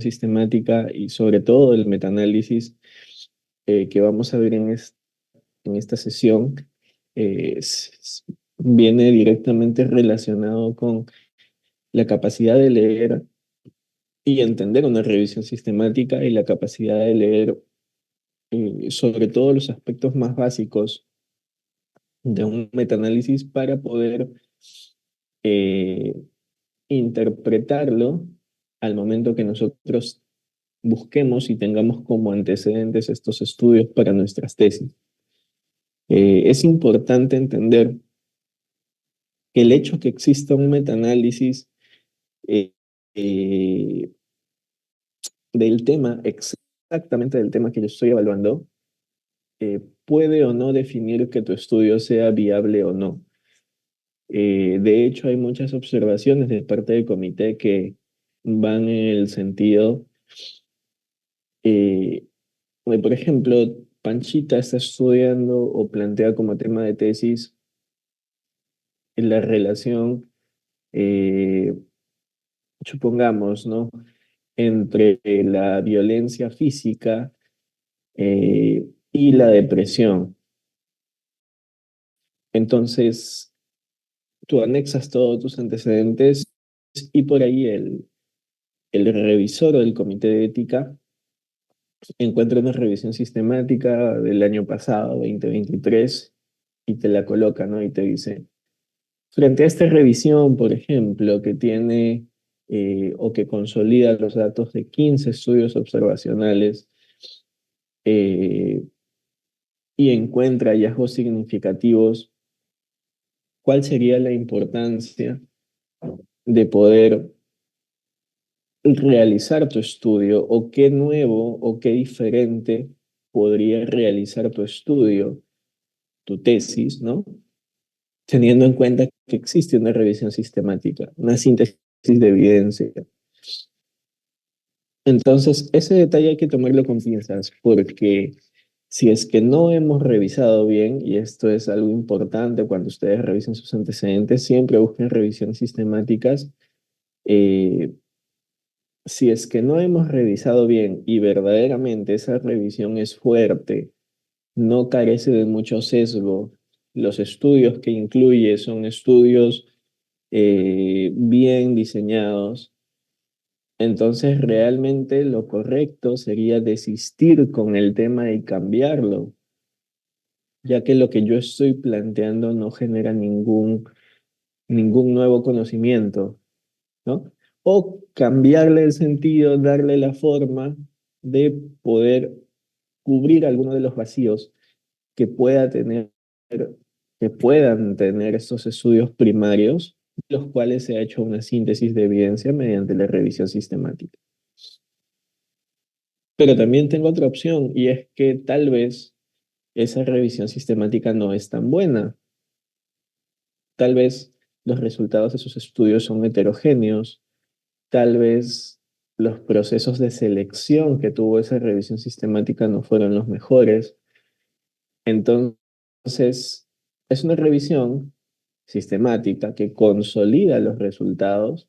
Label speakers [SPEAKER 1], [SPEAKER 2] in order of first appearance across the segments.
[SPEAKER 1] sistemática y sobre todo el metaanálisis que vamos a ver en esta sesión viene directamente relacionado con la capacidad de leer y entender una revisión sistemática y la capacidad de leer sobre todo los aspectos más básicos de un metaanálisis para poder eh, interpretarlo al momento que nosotros busquemos y tengamos como antecedentes estos estudios para nuestras tesis. Es importante entender que el hecho que exista un metaanálisis eh, eh, del tema, exactamente del tema que yo estoy evaluando, puede o no definir que tu estudio sea viable o no. De hecho, hay muchas observaciones de parte del comité que van en el sentido eh, por ejemplo, Panchita está estudiando o plantea como tema de tesis la relación, eh, supongamos, ¿no? Entre la violencia física y la depresión. Entonces, tú anexas todos tus antecedentes y por ahí el revisor del comité de ética encuentra una revisión sistemática del año pasado, 2023, y te la coloca, ¿no? Y te dice, frente a esta revisión, por ejemplo, que tiene o que consolida los datos de 15 estudios observacionales eh, y encuentra hallazgos significativos, ¿cuál sería la importancia de poder realizar tu estudio o qué nuevo o qué diferente podría realizar tu estudio, tu tesis, ¿no? Teniendo en cuenta que existe una revisión sistemática, una síntesis de evidencia. Entonces, ese detalle hay que tomarlo con pinzas, porque si es que no hemos revisado bien, y esto es algo importante cuando ustedes revisen sus antecedentes, siempre busquen revisiones sistemáticas. eh, si es que no hemos revisado bien y verdaderamente esa revisión es fuerte, no carece de mucho sesgo, los estudios que incluye son estudios bien diseñados. Entonces, realmente lo correcto sería desistir con el tema y cambiarlo, ya que lo que yo estoy planteando no genera ningún nuevo conocimiento, ¿no? O cambiarle el sentido, darle la forma de poder cubrir algunos de los vacíos que que puedan tener estos estudios primarios, los cuales se ha hecho una síntesis de evidencia mediante la revisión sistemática. Pero también tengo otra opción y es que tal vez esa revisión sistemática no es tan buena. Tal vez los resultados de sus estudios son heterogéneos. Tal vez los procesos de selección que tuvo esa revisión sistemática no fueron los mejores. Entonces, es una revisión sistemática que consolida los resultados,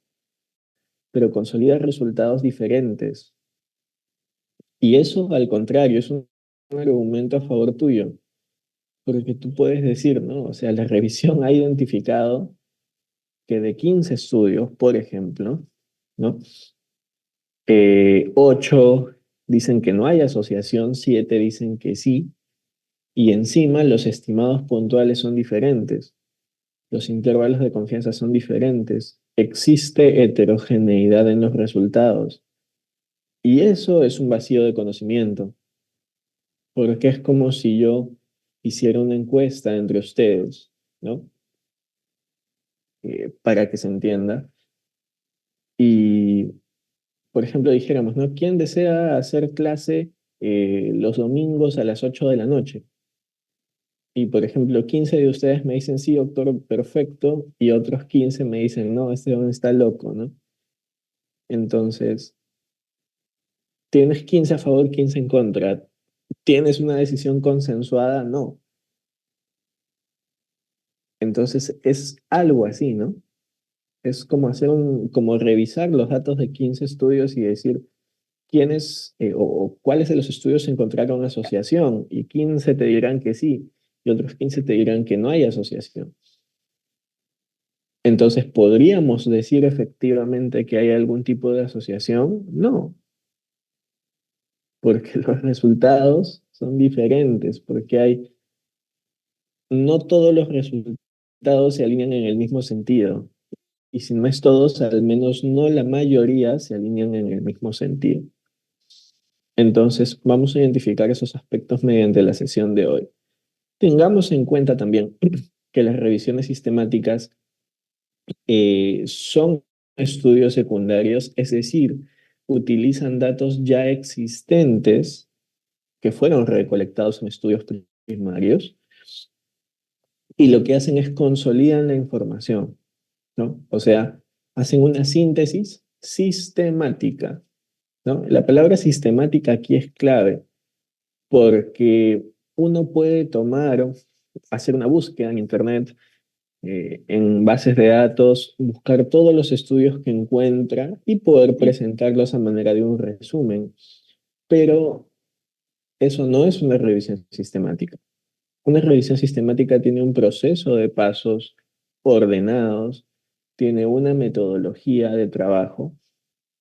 [SPEAKER 1] pero consolida resultados diferentes. Y eso, al contrario, es un argumento a favor tuyo. Porque tú puedes decir, ¿no? O sea, la revisión ha identificado que de 15 estudios, por ejemplo, ¿no? 8 dicen que no hay asociación, 7 dicen que sí, y encima los estimados puntuales son diferentes, los intervalos de confianza son diferentes, existe heterogeneidad en los resultados, y eso es un vacío de conocimiento, porque es como si yo hiciera una encuesta entre ustedes, ¿no? Para que se entienda. Y, por ejemplo, dijéramos, ¿no? ¿Quién desea hacer clase los domingos a las 8 de la noche? Y, por ejemplo, 15 de ustedes me dicen, sí, doctor, perfecto, y otros 15 me dicen, no, este hombre está loco, ¿no? Entonces, ¿tienes 15 a favor, 15 en contra? ¿Tienes una decisión consensuada? No. Entonces, es algo así, ¿no? Es como como revisar los datos de 15 estudios y decir, quiénes o cuáles de los estudios encontraron asociación y 15 te dirán que sí y otros 15 te dirán que no hay asociación. Entonces, ¿podríamos decir efectivamente que hay algún tipo de asociación? No, porque los resultados son diferentes, porque no todos los resultados se alinean en el mismo sentido. Y si no es todos, al menos no la mayoría se alinean en el mismo sentido. Entonces, vamos a identificar esos aspectos mediante la sesión de hoy. Tengamos en cuenta también que las revisiones sistemáticas son estudios secundarios, es decir, utilizan datos ya existentes que fueron recolectados en estudios primarios y lo que hacen es consolidan la información, ¿no? O sea, hacen una síntesis sistemática, ¿no? La palabra sistemática aquí es clave porque uno puede hacer una búsqueda en Internet, en bases de datos, buscar todos los estudios que encuentra y poder presentarlos a manera de un resumen. Pero eso no es una revisión sistemática. Una revisión sistemática tiene un proceso de pasos ordenados, tiene una metodología de trabajo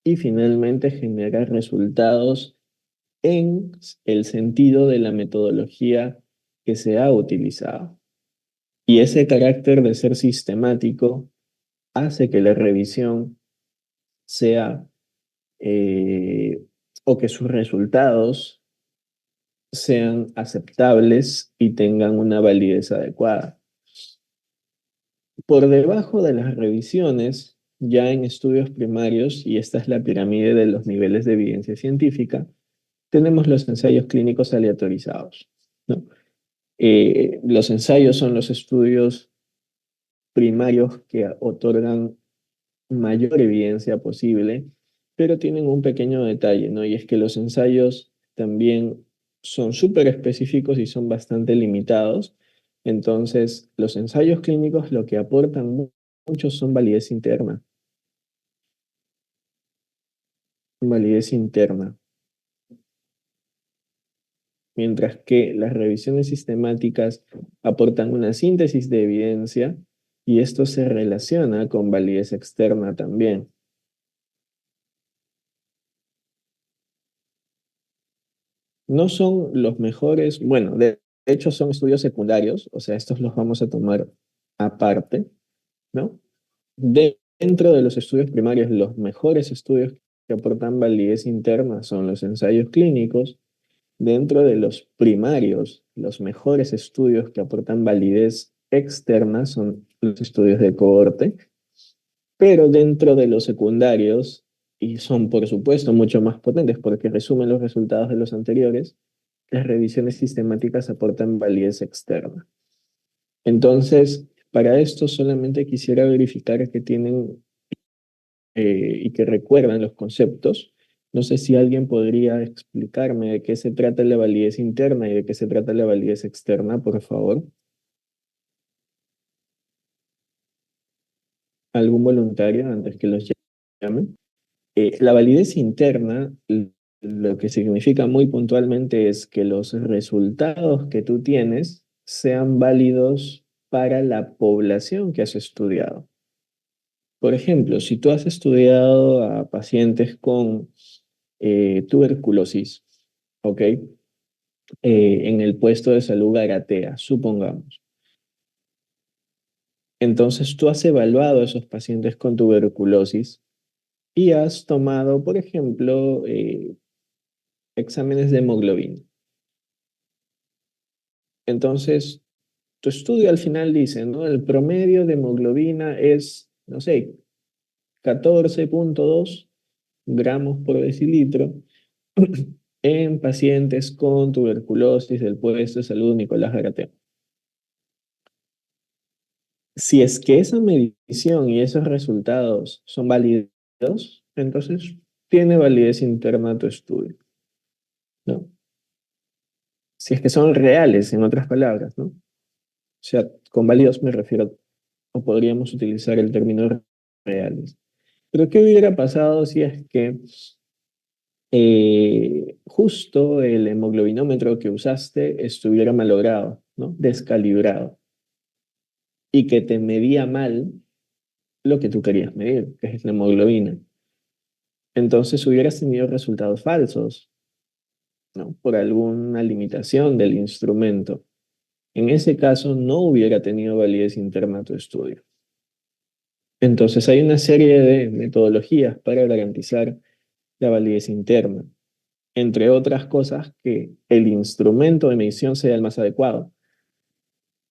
[SPEAKER 1] y finalmente genera resultados en el sentido de la metodología que se ha utilizado. Y ese carácter de ser sistemático hace que la revisión sea o que sus resultados sean aceptables y tengan una validez adecuada. Por debajo de las revisiones, ya en estudios primarios, y esta es la pirámide de los niveles de evidencia científica, tenemos los ensayos clínicos aleatorizados, ¿no? Los ensayos son los estudios primarios que otorgan mayor evidencia posible, pero tienen un pequeño detalle, ¿no? Y es que los ensayos también son súper específicos y son bastante limitados. Entonces, los ensayos clínicos lo que aportan mucho son validez interna, mientras que las revisiones sistemáticas aportan una síntesis de evidencia y esto se relaciona con validez externa también. No son los mejores, bueno, de hecho son estudios secundarios, o sea, estos los vamos a tomar aparte, ¿no? Dentro de los estudios primarios, los mejores estudios que aportan validez interna son los ensayos clínicos. Dentro de los primarios, los mejores estudios que aportan validez externa son los estudios de cohorte, pero dentro de los secundarios, y son por supuesto mucho más potentes porque resumen los resultados de los anteriores, las revisiones sistemáticas aportan validez externa. Entonces, para esto solamente quisiera verificar que tienen y que recuerdan los conceptos. No sé si alguien podría explicarme de qué se trata la validez interna y de qué se trata la validez externa, por favor. ¿Algún voluntario antes que los llame? La validez interna, lo que significa muy puntualmente es que los resultados que tú tienes sean válidos para la población que has estudiado. Por ejemplo, si tú has estudiado a pacientes con tuberculosis, ¿ok? En el puesto de salud Garatea, supongamos. Entonces tú has evaluado a esos pacientes con tuberculosis y has tomado, por ejemplo, exámenes de hemoglobina. Entonces, tu estudio al final dice, ¿no? El promedio de hemoglobina es, no sé, 14,2 gramos por decilitro en pacientes con tuberculosis del puesto de salud Nicolás Garatea. Si es que esa medición y esos resultados son válidos, entonces tiene validez interna tu estudio, ¿no? Si es que son reales, en otras palabras, ¿no? O sea, con válidos me refiero, o podríamos utilizar el término reales. Pero ¿qué hubiera pasado si es que justo el hemoglobinómetro que usaste estuviera malogrado, ¿no? Descalibrado, y que te medía mal lo que tú querías medir, que es la hemoglobina. Entonces hubieras tenido resultados falsos, ¿no? Por alguna limitación del instrumento. En ese caso, no hubiera tenido validez interna tu estudio. Entonces, hay una serie de metodologías para garantizar la validez interna, entre otras cosas, que el instrumento de medición sea el más adecuado.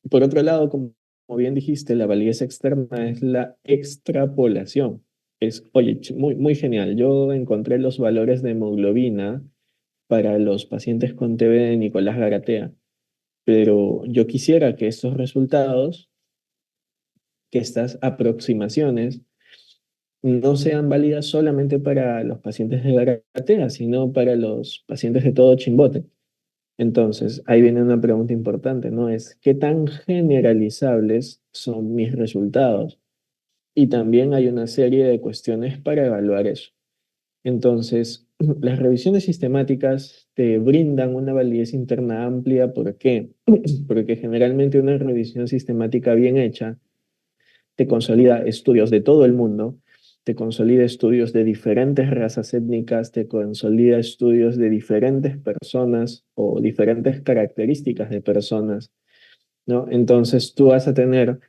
[SPEAKER 1] Por otro lado, como bien dijiste, la validez externa es la extrapolación. Es, oye, muy, muy genial. Yo encontré los valores de hemoglobina para los pacientes con TB de Nicolás Garatea, pero yo quisiera que estos resultados, que estas aproximaciones, no sean válidas solamente para los pacientes de Garatea, sino para los pacientes de todo Chimbote. Entonces, ahí viene una pregunta importante, ¿no? Es, ¿qué tan generalizables son mis resultados? Y también hay una serie de cuestiones para evaluar eso. Entonces, las revisiones sistemáticas te brindan una validez interna amplia. ¿Por qué? Porque generalmente una revisión sistemática bien hecha te consolida estudios de todo el mundo, te consolida estudios de diferentes razas étnicas, te consolida estudios de diferentes personas o diferentes características de personas, ¿no? Entonces tú vas a tener,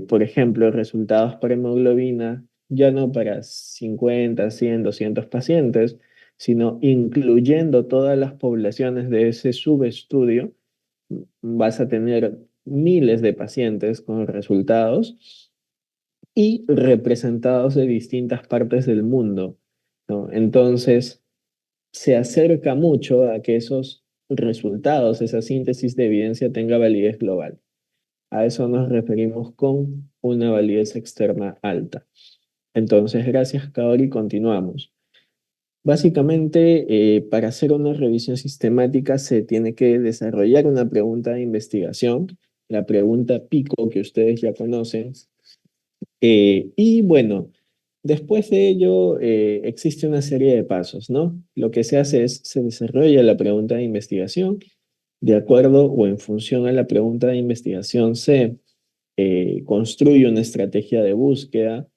[SPEAKER 1] por ejemplo, resultados para hemoglobina, ya no para 50, 100, 200 pacientes, sino incluyendo todas las poblaciones de ese subestudio, vas a tener miles de pacientes con resultados y representados de distintas partes del mundo, ¿no? Entonces, se acerca mucho a que esos resultados, esa síntesis de evidencia tenga validez global. A eso nos referimos con una validez externa alta. Entonces, gracias, Kaori, continuamos. Básicamente, para hacer una revisión sistemática se tiene que desarrollar una pregunta de investigación, la pregunta PICO que ustedes ya conocen. Y bueno, después de ello existe una serie de pasos, ¿no? Lo que se hace es, se desarrolla la pregunta de investigación, de acuerdo o en función a la pregunta de investigación se construye una estrategia de búsqueda,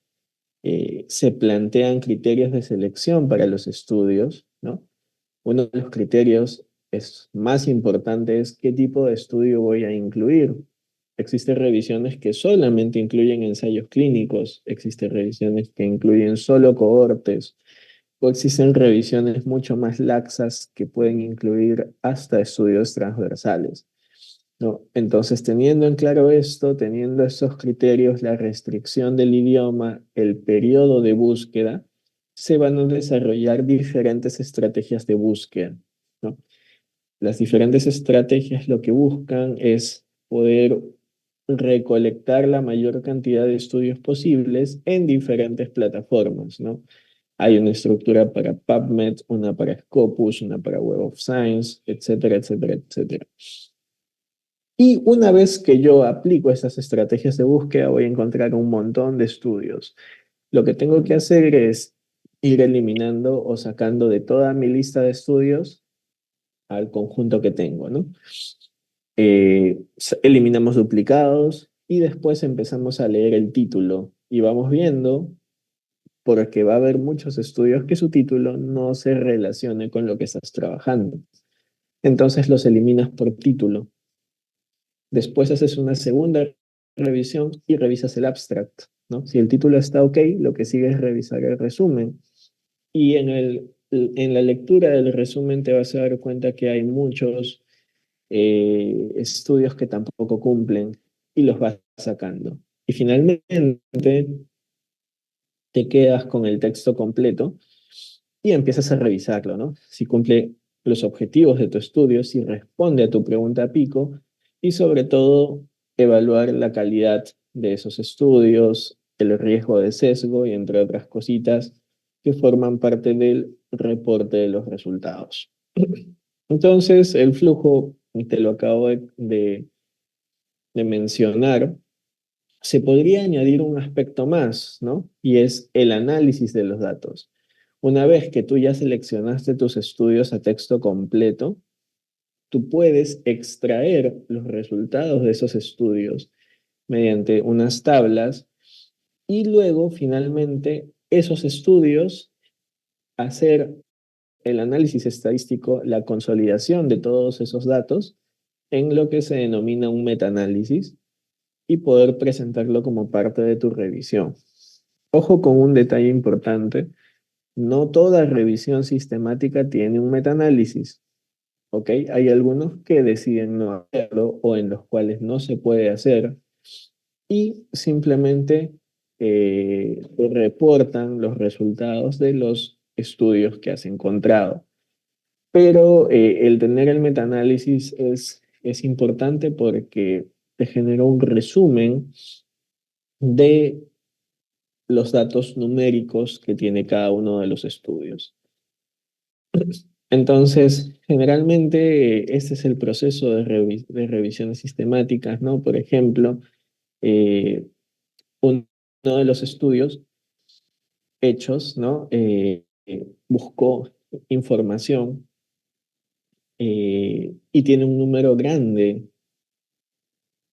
[SPEAKER 1] se plantean criterios de selección para los estudios, ¿no? Uno de los criterios es más importantes, qué tipo de estudio voy a incluir. Existen revisiones que solamente incluyen ensayos clínicos, existen revisiones que incluyen solo cohortes, o existen revisiones mucho más laxas que pueden incluir hasta estudios transversales, ¿no? Entonces, teniendo en claro esto, teniendo estos criterios, la restricción del idioma, el periodo de búsqueda, se van a desarrollar diferentes estrategias de búsqueda, ¿no? Las diferentes estrategias lo que buscan es poder recolectar la mayor cantidad de estudios posibles en diferentes plataformas, ¿no? Hay una estructura para PubMed, una para Scopus, una para Web of Science, etcétera, etcétera, etcétera. Y una vez que yo aplico estas estrategias de búsqueda, voy a encontrar un montón de estudios. Lo que tengo que hacer es ir eliminando o sacando de toda mi lista de estudios al conjunto que tengo, ¿no? Eliminamos duplicados y después empezamos a leer el título y vamos viendo, porque va a haber muchos estudios que su título no se relacione con lo que estás trabajando. Entonces los eliminas por título. Después haces una segunda revisión y revisas el abstract, ¿no? Si el título está ok, lo que sigue es revisar el resumen. Y en la lectura del resumen te vas a dar cuenta que hay muchos estudios que tampoco cumplen y los vas sacando. Y finalmente te quedas con el texto completo y empiezas a revisarlo, ¿no? Si cumple los objetivos de tu estudio, si responde a tu pregunta pico y sobre todo evaluar la calidad de esos estudios, el riesgo de sesgo y entre otras cositas que forman parte del reporte de los resultados. Entonces, el flujo, te lo acabo de mencionar, se podría añadir un aspecto más, ¿no? Y es el análisis de los datos. Una vez que tú ya seleccionaste tus estudios a texto completo, tú puedes extraer los resultados de esos estudios mediante unas tablas y luego finalmente esos estudios hacer el análisis estadístico, la consolidación de todos esos datos en lo que se denomina un metaanálisis y poder presentarlo como parte de tu revisión. Ojo con un detalle importante, no toda revisión sistemática tiene un metaanálisis, ¿ok? Hay algunos que deciden no hacerlo o en los cuales no se puede hacer y simplemente reportan los resultados de los estudios que has encontrado. Pero el tener el metaanálisis es importante porque te genera un resumen de los datos numéricos que tiene cada uno de los estudios. Entonces, generalmente este es el proceso de revisiones sistemáticas, ¿no? Por ejemplo, eh, uno de los estudios hechos, ¿no? Buscó información y tiene un número grande,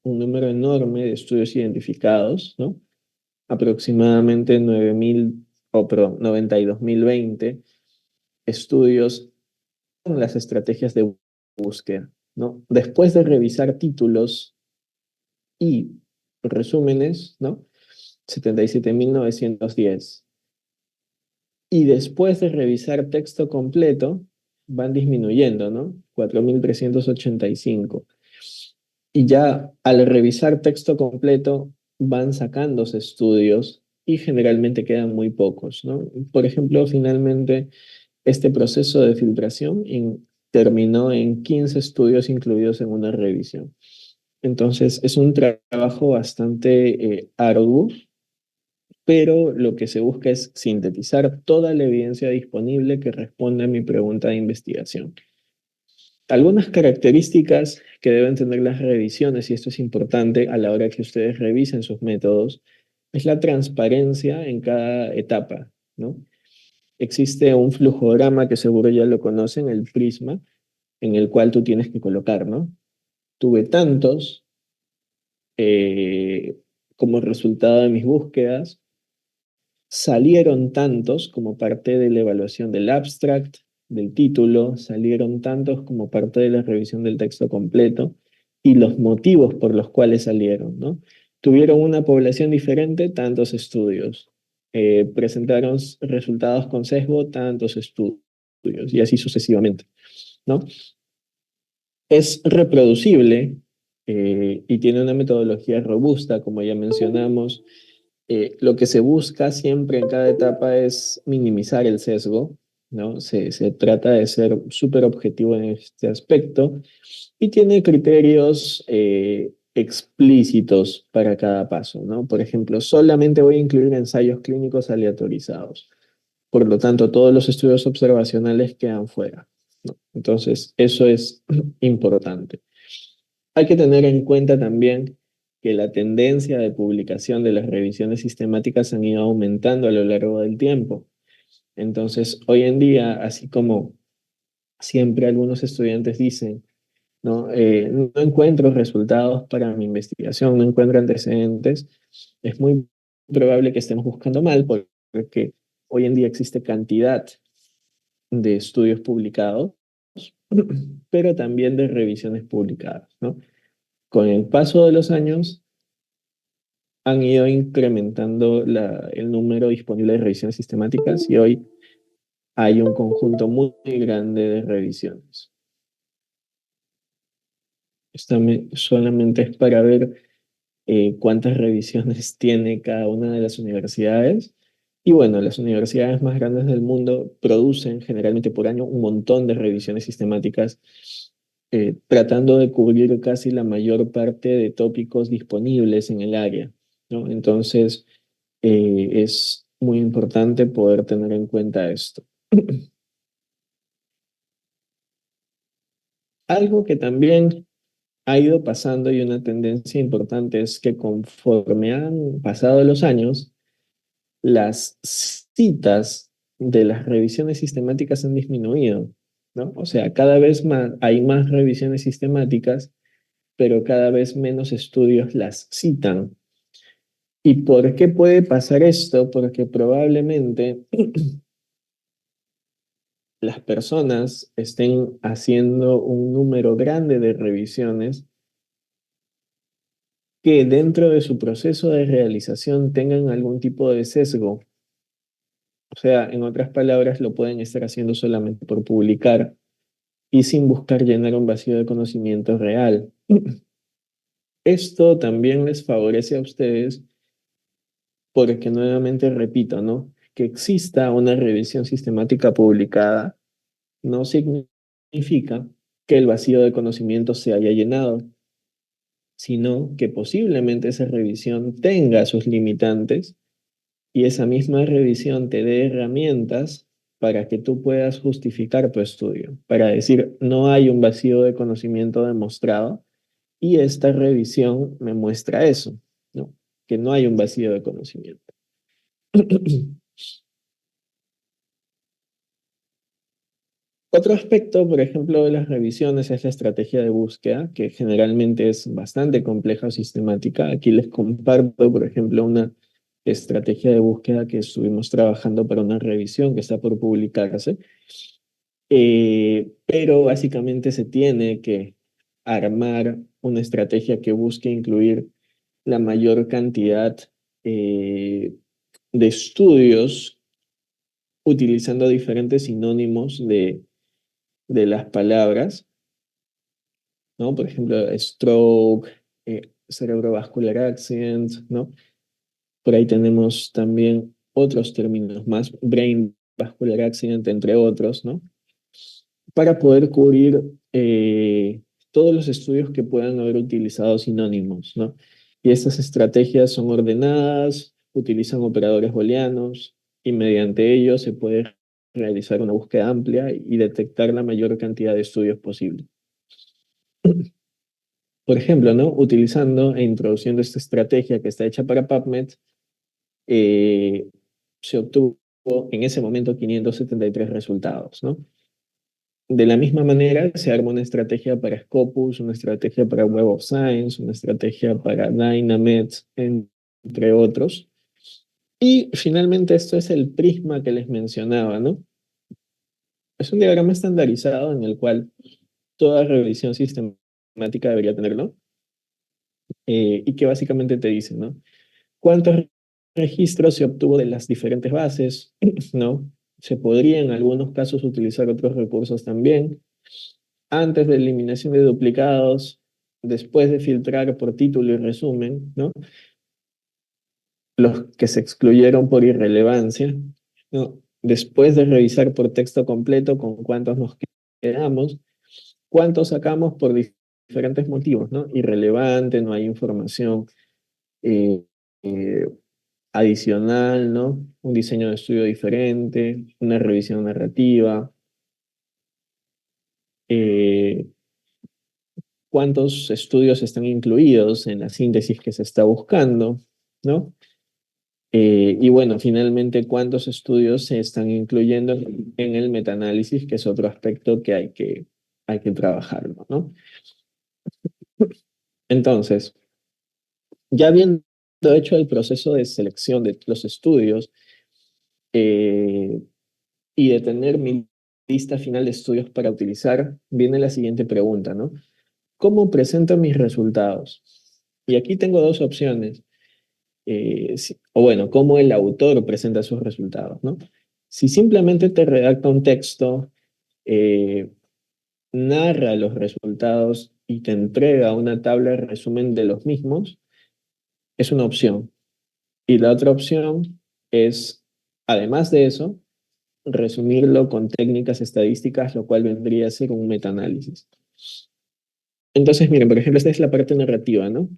[SPEAKER 1] un número enorme de estudios identificados, ¿no? Aproximadamente 9.000, o perdón, 92.020 estudios en las estrategias de búsqueda, ¿no? Después de revisar títulos y resúmenes, ¿no? 77.910. Y después de revisar texto completo, van disminuyendo, ¿no? 4.385. Y ya al revisar texto completo, van sacándose estudios y generalmente quedan muy pocos, ¿no? Por ejemplo, finalmente, este proceso de filtración terminó en 15 estudios incluidos en una revisión. Entonces, es un trabajo bastante arduo, pero lo que se busca es sintetizar toda la evidencia disponible que responde a mi pregunta de investigación. Algunas características que deben tener las revisiones, y esto es importante a la hora que ustedes revisen sus métodos, es la transparencia en cada etapa, ¿no? Existe un flujograma que seguro ya lo conocen, el prisma, en el cual tú tienes que colocar, ¿no? Tuve tantos como resultado de mis búsquedas, salieron tantos como parte de la evaluación del abstract, del título, salieron tantos como parte de la revisión del texto completo y los motivos por los cuales salieron, ¿no? Tuvieron una población diferente, tantos estudios. Presentaron resultados con sesgo, tantos estudios, y así sucesivamente, ¿no? Es reproducible y tiene una metodología robusta, como ya mencionamos. Lo que se busca siempre en cada etapa es minimizar el sesgo, ¿no? Se trata de ser súper objetivo en este aspecto y tiene criterios explícitos para cada paso, ¿no? Por ejemplo, solamente voy a incluir ensayos clínicos aleatorizados. Por lo tanto, todos los estudios observacionales quedan fuera, ¿no? Entonces, eso es importante. Hay que tener en cuenta también que la tendencia de publicación de las revisiones sistemáticas han ido aumentando a lo largo del tiempo. Entonces, hoy en día, así como siempre algunos estudiantes dicen, ¿no? No encuentro resultados para mi investigación, no encuentro antecedentes, es muy probable que estemos buscando mal porque hoy en día existe cantidad de estudios publicados, pero también de revisiones publicadas, ¿no? Con el paso de los años han ido incrementando el número disponible de revisiones sistemáticas y hoy hay un conjunto muy grande de revisiones. Esto solamente es para ver cuántas revisiones tiene cada una de las universidades. Y bueno, las universidades más grandes del mundo producen generalmente por año un montón de revisiones sistemáticas, tratando de cubrir casi la mayor parte de tópicos disponibles en el área, ¿no? Entonces, es muy importante poder tener en cuenta esto. Algo que también ha ido pasando y una tendencia importante es que conforme han pasado los años, las citas de las revisiones sistemáticas han disminuido, ¿no? O sea, cada vez más hay más revisiones sistemáticas, pero cada vez menos estudios las citan. ¿Y por qué puede pasar esto? Porque probablemente las personas estén haciendo un número grande de revisiones que dentro de su proceso de realización tengan algún tipo de sesgo. O sea, en otras palabras, lo pueden estar haciendo solamente por publicar y sin buscar llenar un vacío de conocimiento real. Esto también les favorece a ustedes porque nuevamente repito, ¿no? Que exista una revisión sistemática publicada no significa que el vacío de conocimiento se haya llenado, sino que posiblemente esa revisión tenga sus limitantes y esa misma revisión te dé herramientas para que tú puedas justificar tu estudio, para decir, no hay un vacío de conocimiento demostrado y esta revisión me muestra eso, ¿no? Que no hay un vacío de conocimiento. Otro aspecto, por ejemplo, de las revisiones es la estrategia de búsqueda, que generalmente es bastante compleja o sistemática. Aquí les comparto, por ejemplo, una estrategia de búsqueda que estuvimos trabajando para una revisión que está por publicarse. Pero básicamente se tiene que armar una estrategia que busque incluir la mayor cantidad eh, de estudios utilizando diferentes sinónimos de las palabras, ¿no? Por ejemplo, stroke, cerebrovascular accident, ¿no? Por ahí tenemos también otros términos más, brain vascular accident, entre otros, ¿no? Para poder cubrir todos los estudios que puedan haber utilizado sinónimos, ¿no? Y estas estrategias son ordenadas, utilizan operadores booleanos y mediante ellos se puede realizar una búsqueda amplia y detectar la mayor cantidad de estudios posible. Por ejemplo, ¿no? Utilizando e introduciendo esta estrategia que está hecha para PubMed, eh, se obtuvo en ese momento 573 resultados, ¿no? De la misma manera, se arma una estrategia para Scopus, una estrategia para Web of Science, una estrategia para Dynamed, entre otros. Y finalmente esto es el prisma que les mencionaba, ¿no? Es un diagrama estandarizado en el cual toda revisión sistemática debería tenerlo y que básicamente te dice, ¿no? ¿Cuántos registros se obtuvo de las diferentes bases? ¿No? Se podría en algunos casos utilizar otros recursos también. Antes de eliminación de duplicados, después de filtrar por título y resumen, ¿no? Los que se excluyeron por irrelevancia, ¿no? Después de revisar por texto completo con cuántos nos quedamos, cuántos sacamos por diferentes motivos, ¿no? Irrelevante, no hay información eh, eh, adicional, ¿no? Un diseño de estudio diferente, una revisión narrativa, eh, cuántos estudios están incluidos en la síntesis que se está buscando, ¿no? Y bueno, finalmente, cuántos estudios se están incluyendo en el metaanálisis, que es otro aspecto que hay que trabajarlo, ¿no? Entonces, ya habiendo hecho el proceso de selección de los estudios eh, y de tener mi lista final de estudios para utilizar, viene la siguiente pregunta, ¿no? ¿Cómo presento mis resultados? Y aquí tengo dos opciones. O bueno, cómo el autor presenta sus resultados, ¿no? Si simplemente te redacta un texto, eh, narra los resultados y te entrega una tabla de resumen de los mismos, es una opción. Y la otra opción es, además de eso, resumirlo con técnicas estadísticas, lo cual vendría a ser un metaanálisis. Entonces, miren, por ejemplo, esta es la parte narrativa, ¿no?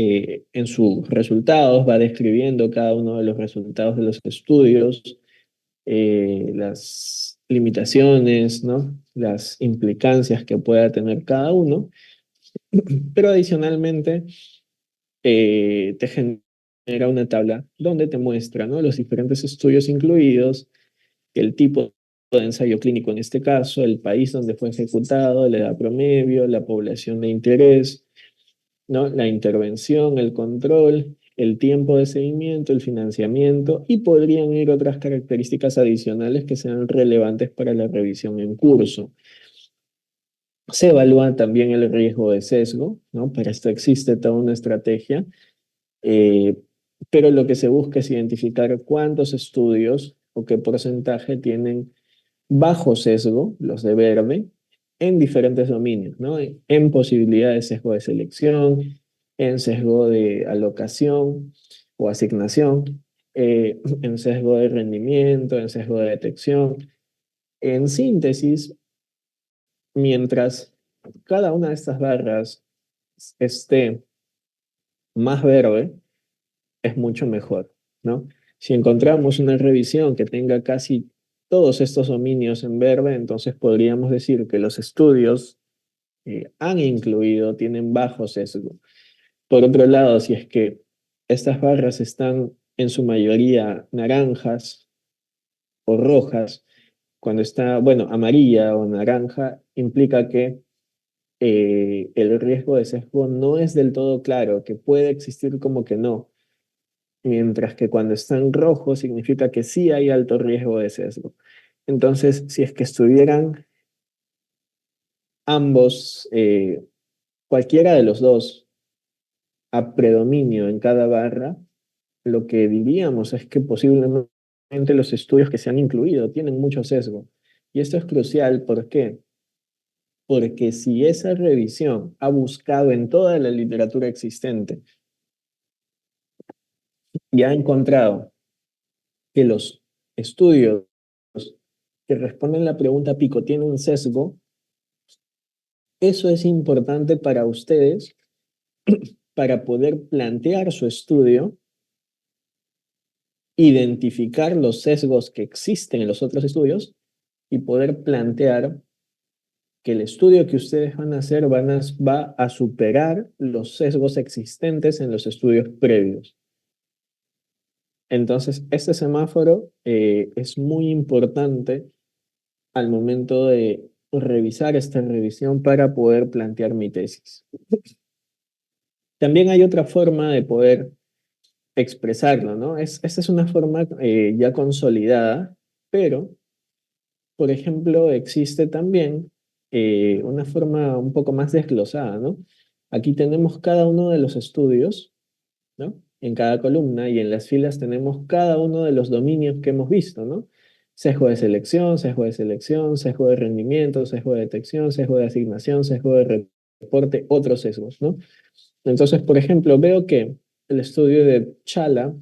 [SPEAKER 1] En sus resultados va describiendo cada uno de los resultados de los estudios, las limitaciones, ¿no? Las implicancias que pueda tener cada uno, pero adicionalmente te genera genera una tabla donde te muestra, ¿no?, los diferentes estudios incluidos, el tipo de ensayo clínico en este caso, el país donde fue ejecutado, la edad promedio, la población de interés, ¿no?, la intervención, el control, el tiempo de seguimiento, el financiamiento, y podrían ir otras características adicionales que sean relevantes para la revisión en curso. Se evalúa también el riesgo de sesgo, ¿no? Para esto existe toda una estrategia, eh, pero lo que se busca es identificar cuántos estudios o qué porcentaje tienen bajo sesgo, los de verde, en diferentes dominios, ¿no? En posibilidad de sesgo de selección, en sesgo de alocación o asignación, en sesgo de rendimiento, en sesgo de detección. En síntesis, mientras cada una de estas barras esté más verde, es mucho mejor, ¿no? Si encontramos una revisión que tenga casi todos estos dominios en verde, entonces podríamos decir que los estudios han incluido, tienen bajo sesgo. Por otro lado, si es que estas barras están en su mayoría naranjas o rojas, cuando está, bueno, amarilla o naranja, implica que el riesgo de sesgo no es del todo claro, que puede existir como que no, mientras que cuando está en rojo significa que sí hay alto riesgo de sesgo. Entonces, si es que estuvieran ambos, cualquiera de los dos, a predominio en cada barra, lo que diríamos es que posiblemente los estudios que se han incluido tienen mucho sesgo. Y esto es crucial, ¿por qué? Porque si esa revisión ha buscado en toda la literatura existente y ha encontrado que los estudios que responden la pregunta pico tienen sesgo, eso es importante para ustedes para poder plantear su estudio, identificar los sesgos que existen en los otros estudios y poder plantear que el estudio que ustedes van a hacer va a superar los sesgos existentes en los estudios previos. Entonces, este semáforo es muy importante al momento de revisar esta revisión para poder plantear mi tesis. También hay otra forma de poder expresarlo, ¿no? Esta es una forma ya consolidada, pero, por ejemplo, existe también una forma un poco más desglosada, ¿no? Aquí tenemos cada uno de los estudios, ¿no?, en cada columna, y en las filas tenemos cada uno de los dominios que hemos visto, ¿no? Sesgo de selección, sesgo de selección, sesgo de rendimiento, sesgo de detección, sesgo de asignación, sesgo de reporte, otros sesgos, ¿no? Entonces, por ejemplo, veo que el estudio de Chala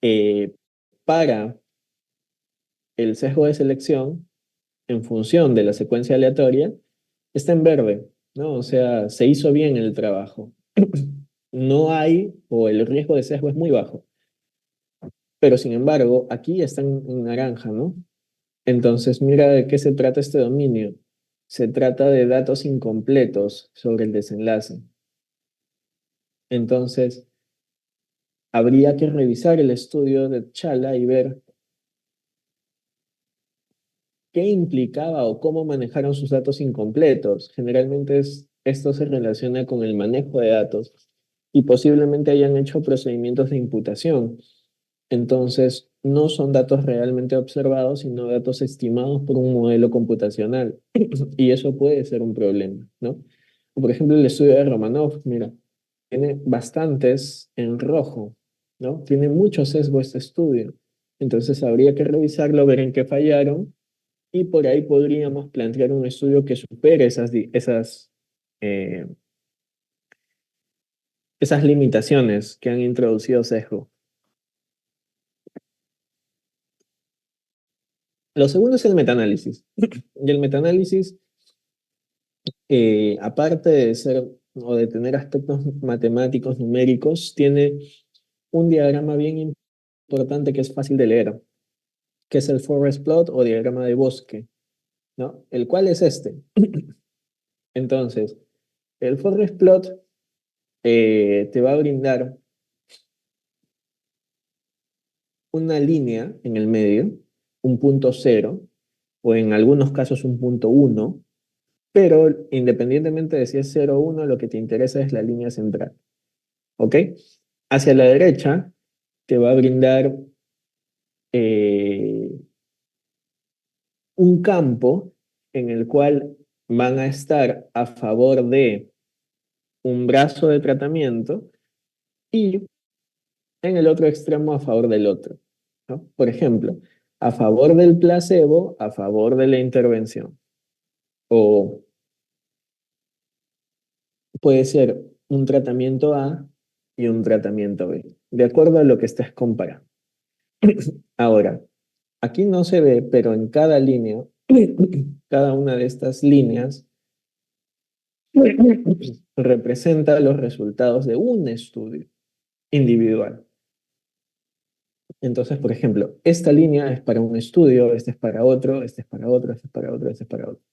[SPEAKER 1] eh, para el sesgo de selección en función de la secuencia aleatoria está en verde, ¿no? O sea, se hizo bien el trabajo. No hay, o el riesgo de sesgo es muy bajo. Pero sin embargo, aquí está en naranja, ¿no? Entonces, mira de qué se trata este dominio. Se trata de datos incompletos sobre el desenlace. Entonces, habría que revisar el estudio de Chala y ver qué implicaba o cómo manejaron sus datos incompletos. Generalmente esto se relaciona con el manejo de datos y posiblemente hayan hecho procedimientos de imputación. Entonces, no son datos realmente observados, sino datos estimados por un modelo computacional. Y eso puede ser un problema, ¿no? Por ejemplo, el estudio de Romanov, mira, tiene bastantes en rojo, ¿no? Tiene mucho sesgo este estudio. Entonces, habría que revisarlo, ver en qué fallaron, y por ahí podríamos plantear un estudio que supere eh, esas limitaciones que han introducido sesgo. Lo segundo es el metaanálisis. Y el metaanálisis, aparte de ser o de tener aspectos matemáticos, numéricos, tiene un diagrama bien importante que es fácil de leer, que es el forest plot o diagrama de bosque, ¿no? El cual es este. Entonces, el forest plot te va a brindar una línea en el medio, un punto cero, o en algunos casos un punto uno, pero independientemente de si es cero o uno, lo que te interesa es la línea central, ¿ok? Hacia la derecha te va a brindar eh, un campo en el cual van a estar a favor de un brazo de tratamiento y en el otro extremo a favor del otro, ¿no? Por ejemplo, a favor del placebo, a favor de la intervención. O puede ser un tratamiento A y un tratamiento B, de acuerdo a lo que estés comparando. Ahora, aquí no se ve, pero en cada línea, cada una de estas líneas representa los resultados de un estudio individual. Entonces, por ejemplo, esta línea es para un estudio, este es para otro, este es para otro, este es para otro, este es para otro.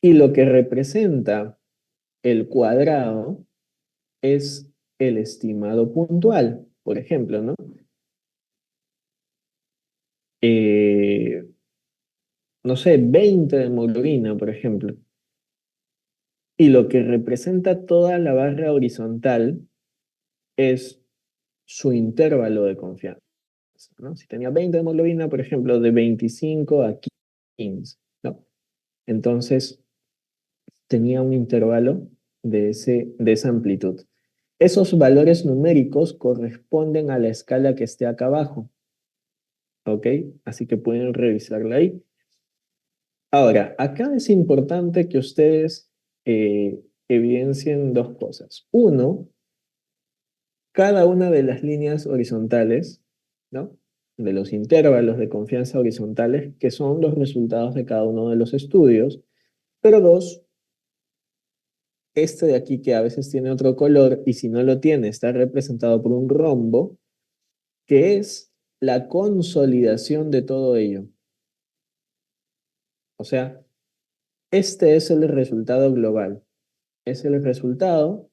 [SPEAKER 1] Y lo que representa el cuadrado es el estimado puntual, por ejemplo, ¿no? Eh, no sé, 20 de hemoglobina, por ejemplo. Y lo que representa toda la barra horizontal es su intervalo de confianza, ¿no? Si tenía 20 de hemoglobina, por ejemplo, de 25 a 15, ¿no? Entonces, tenía un intervalo de esa amplitud. Esos valores numéricos corresponden a la escala que esté acá abajo, ¿ok? Así que pueden revisarla ahí. Ahora, acá es importante que ustedes evidencien dos cosas. Uno, cada una de las líneas horizontales, ¿no? De los intervalos de confianza horizontales, que son los resultados de cada uno de los estudios. Pero dos, este de aquí que a veces tiene otro color y si no lo tiene está representado por un rombo, que es la consolidación de todo ello. O sea, este es el resultado global. Es el resultado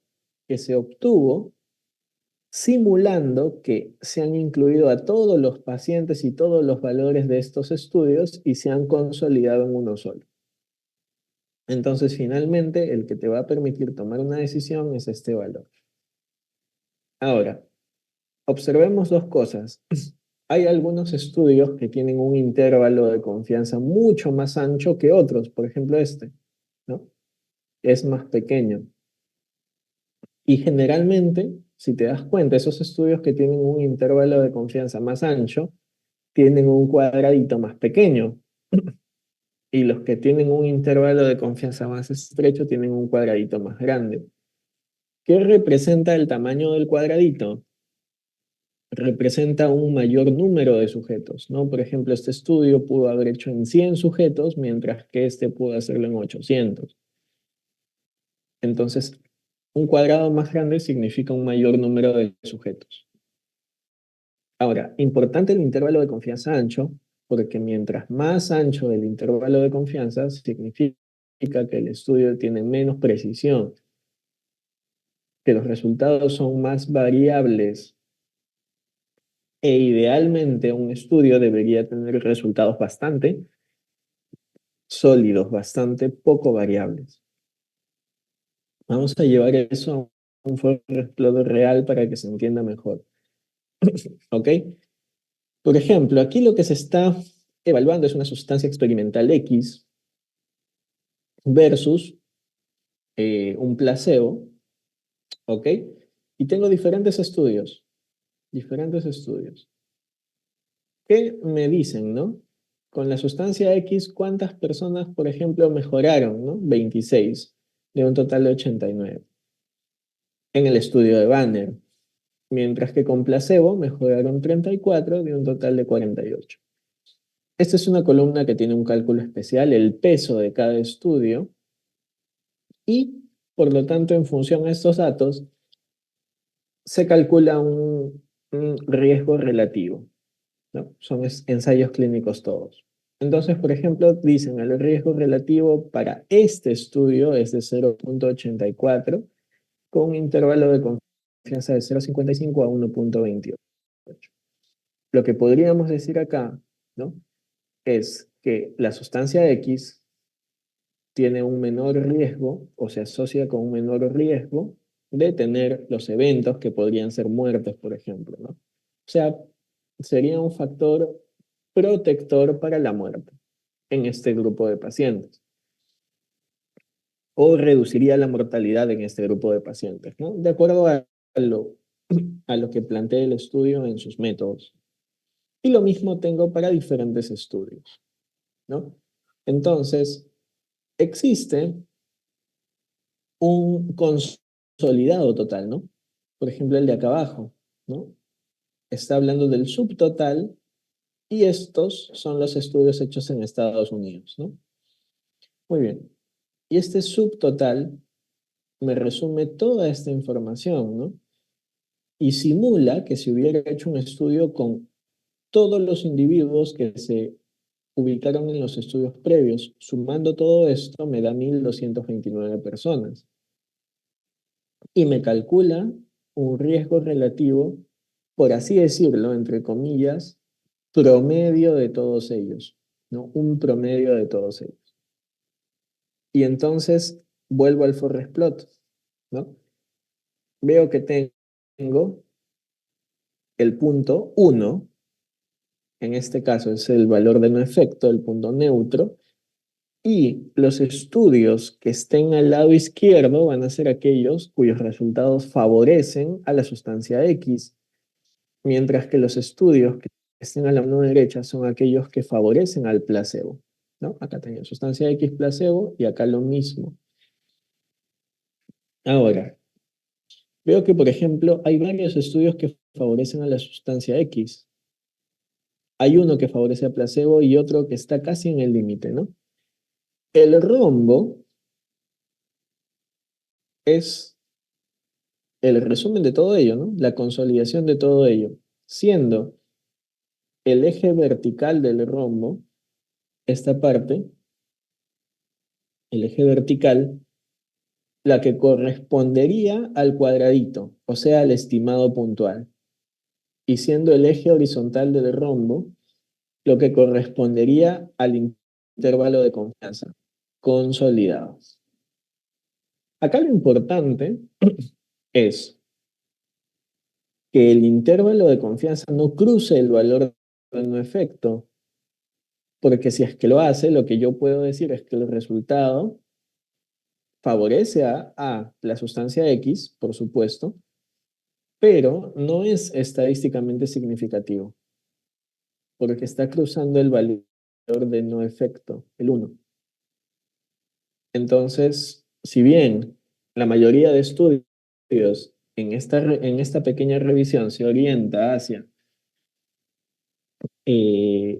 [SPEAKER 1] que se obtuvo simulando que se han incluido a todos los pacientes y todos los valores de estos estudios y se han consolidado en uno solo. Entonces, finalmente, el que te va a permitir tomar una decisión es este valor. Ahora, observemos dos cosas. Hay algunos estudios que tienen un intervalo de confianza mucho más ancho que otros, por ejemplo este, ¿no? Es más pequeño. Y generalmente, si te das cuenta, esos estudios que tienen un intervalo de confianza más ancho, tienen un cuadradito más pequeño. Y los que tienen un intervalo de confianza más estrecho tienen un cuadradito más grande. ¿Qué representa el tamaño del cuadradito? Representa un mayor número de sujetos, ¿no? Por ejemplo, este estudio pudo haber hecho en 100 sujetos, mientras que este pudo hacerlo en 800. Entonces, un cuadrado más grande significa un mayor número de sujetos. Ahora, importante el intervalo de confianza ancho, porque mientras más ancho el intervalo de confianza, significa que el estudio tiene menos precisión, que los resultados son más variables e idealmente un estudio debería tener resultados bastante sólidos, bastante poco variables. Vamos a llevar eso a un ejemplo real para que se entienda mejor. ¿Ok? Por ejemplo, aquí lo que se está evaluando es una sustancia experimental X versus un placebo, ¿ok? Y tengo diferentes estudios. ¿Qué me dicen, no? Con la sustancia X, ¿cuántas personas, por ejemplo, mejoraron, no? 26 de un total de 89 en el estudio de Banner, mientras que con placebo mejoraron 34 de un total de 48. Esta es una columna que tiene un cálculo especial, el peso de cada estudio, y por lo tanto, en función a estos datos, se calcula un riesgo relativo, ¿no? Son ensayos clínicos todos. Entonces, por ejemplo, dicen el riesgo relativo para este estudio es de 0,84 con un intervalo de confianza de 0,55 a 1,28. Lo que podríamos decir acá, ¿no? Es que la sustancia X tiene un menor riesgo o se asocia con un menor riesgo de tener los eventos que podrían ser muertes, por ejemplo, ¿no? O sea, sería un factor protector para la muerte en este grupo de pacientes o reduciría la mortalidad en este grupo de pacientes, ¿no? De acuerdo lo, a lo que plantea el estudio en sus métodos. Y lo mismo tengo para diferentes estudios, ¿no? Entonces, existe un consolidado total, ¿no? Por ejemplo, el de acá abajo, ¿no? Está hablando del subtotal y estos son los estudios hechos en Estados Unidos, ¿no? Muy bien. Y este subtotal me resume toda esta información, ¿no? Y simula que si hubiera hecho un estudio con todos los individuos que se ubicaron en los estudios previos, sumando todo esto, me da 1.229 personas. Y me calcula un riesgo relativo, por así decirlo, entre comillas, promedio de todos ellos, ¿no? Un promedio de todos ellos. Y entonces vuelvo al forest plot, ¿no? Veo que tengo el punto 1, en este caso es el valor de no efecto, el punto neutro, y los estudios que estén al lado izquierdo van a ser aquellos cuyos resultados favorecen a la sustancia X, mientras que los estudios que estén a la mano derecha son aquellos que favorecen al placebo, ¿no? Acá tenía sustancia X placebo y acá lo mismo. Ahora, veo que, por ejemplo, hay varios estudios que favorecen a la sustancia X. Hay uno que favorece al placebo y otro que está casi en el límite, ¿no? El rombo es el resumen de todo ello, ¿no? La consolidación de todo ello, siendo el eje vertical del rombo, esta parte, el eje vertical, la que correspondería al cuadradito, o sea, al estimado puntual, y siendo el eje horizontal del rombo, lo que correspondería al intervalo de confianza, consolidados. Acá lo importante es que el intervalo de confianza no cruce el valor de no efecto, porque si es que lo hace, lo que yo puedo decir es que el resultado favorece a la sustancia X, por supuesto, pero no es estadísticamente significativo, porque está cruzando el valor de no efecto, el 1. Entonces, si bien la mayoría de estudios en esta pequeña revisión se orienta hacia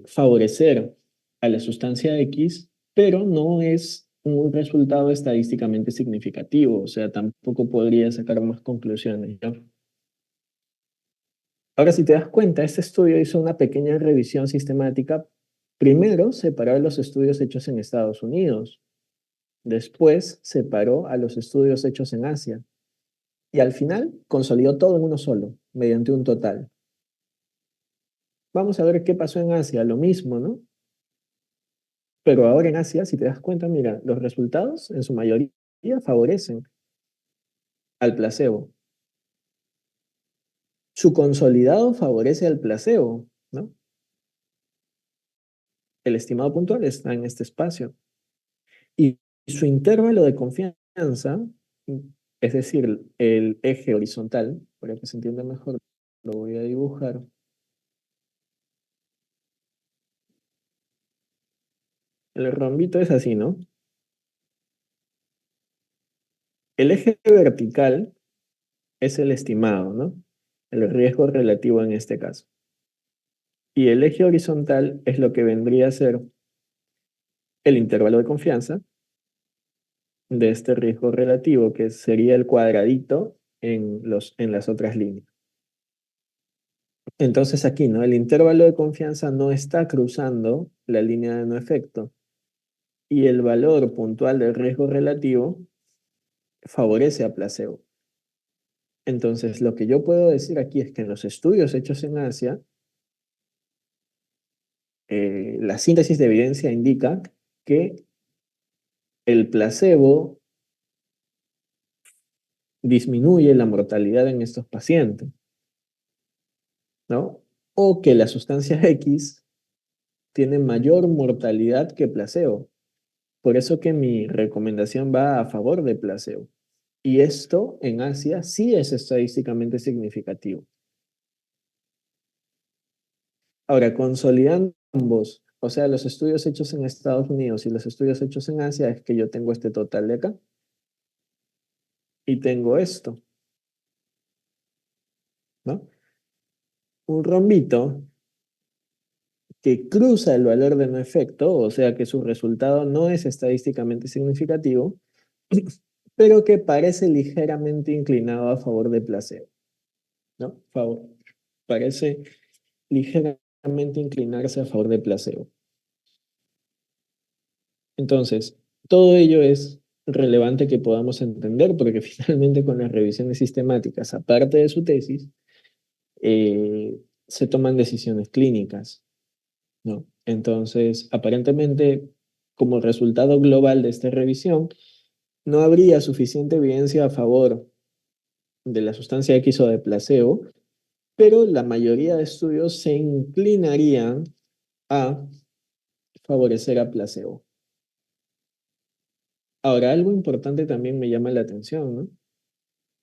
[SPEAKER 1] favorecer a la sustancia X, pero no es un resultado estadísticamente significativo, o sea, tampoco podría sacar más conclusiones, ¿no? Ahora, si te das cuenta, este estudio hizo una pequeña revisión sistemática. Primero separó los estudios hechos en Estados Unidos, después separó a los estudios hechos en Asia y al final consolidó todo en uno solo, mediante un total. Vamos a ver qué pasó en Asia, lo mismo, ¿no? Pero ahora en Asia, si te das cuenta, mira, los resultados en su mayoría favorecen al placebo. Su consolidado favorece al placebo, ¿no? El estimado puntual está en este espacio. Y su intervalo de confianza, es decir, el eje horizontal, para que se entienda mejor, lo voy a dibujar. El rombito es así, ¿no? El eje vertical es el estimado, ¿no? El riesgo relativo en este caso. Y el eje horizontal es lo que vendría a ser el intervalo de confianza de este riesgo relativo, que sería el cuadradito en las otras líneas. Entonces aquí, ¿no? El intervalo de confianza no está cruzando la línea de no efecto y el valor puntual del riesgo relativo favorece a placebo. Entonces, lo que yo puedo decir aquí es que en los estudios hechos en Asia, la síntesis de evidencia indica que el placebo disminuye la mortalidad en estos pacientes, ¿no? O que la sustancia X tiene mayor mortalidad que placebo. Por eso que mi recomendación va a favor de placebo. Y esto en Asia sí es estadísticamente significativo. Ahora, consolidando ambos, o sea, los estudios hechos en Estados Unidos y los estudios hechos en Asia, es que yo tengo este total de acá y tengo esto, ¿no? Un rombito que cruza el valor de no efecto, o sea que su resultado no es estadísticamente significativo, pero que parece ligeramente inclinado a favor de placebo, ¿no? Parece ligeramente inclinarse a favor de placebo. Entonces, todo ello es relevante que podamos entender porque finalmente con las revisiones sistemáticas, aparte de su tesis, se toman decisiones clínicas, ¿no? Entonces, aparentemente, como resultado global de esta revisión, no habría suficiente evidencia a favor de la sustancia X o de placebo, pero la mayoría de estudios se inclinarían a favorecer a placebo. Ahora, algo importante también me llama la atención, ¿no?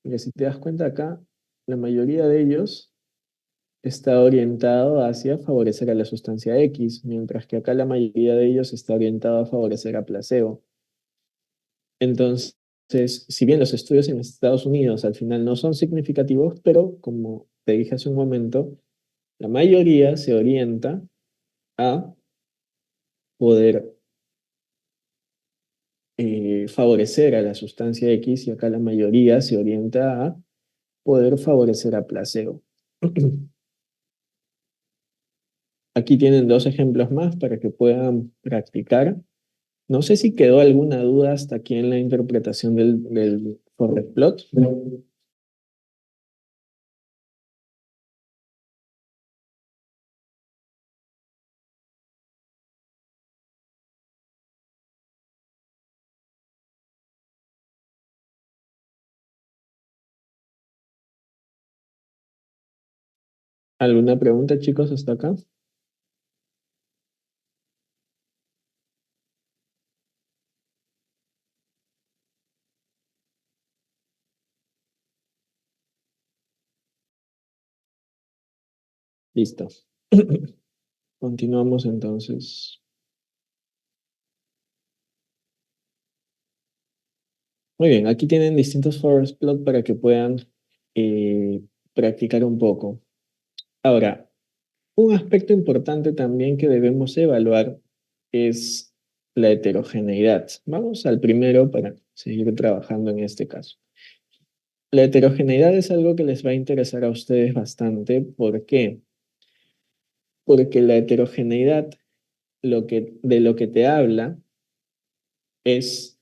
[SPEAKER 1] Porque si te das cuenta acá, la mayoría de ellos está orientado hacia favorecer a la sustancia X, mientras que acá la mayoría de ellos está orientado a favorecer a placebo. Entonces, si bien los estudios en Estados Unidos al final no son significativos, pero como te dije hace un momento, la mayoría se orienta a poder favorecer a la sustancia X y acá la mayoría se orienta a poder favorecer a placebo. Aquí tienen dos ejemplos más para que puedan practicar. No sé si quedó alguna duda hasta aquí en la interpretación del forest plot. ¿Alguna pregunta, chicos, hasta acá? Listo. Continuamos entonces. Muy bien, aquí tienen distintos forest plot para que puedan eh, practicar un poco. Ahora, un aspecto importante también que debemos evaluar es la heterogeneidad. Vamos al primero para seguir trabajando en este caso. La heterogeneidad es algo que les va a interesar a ustedes bastante. ¿Por qué? Porque la heterogeneidad de lo que te habla es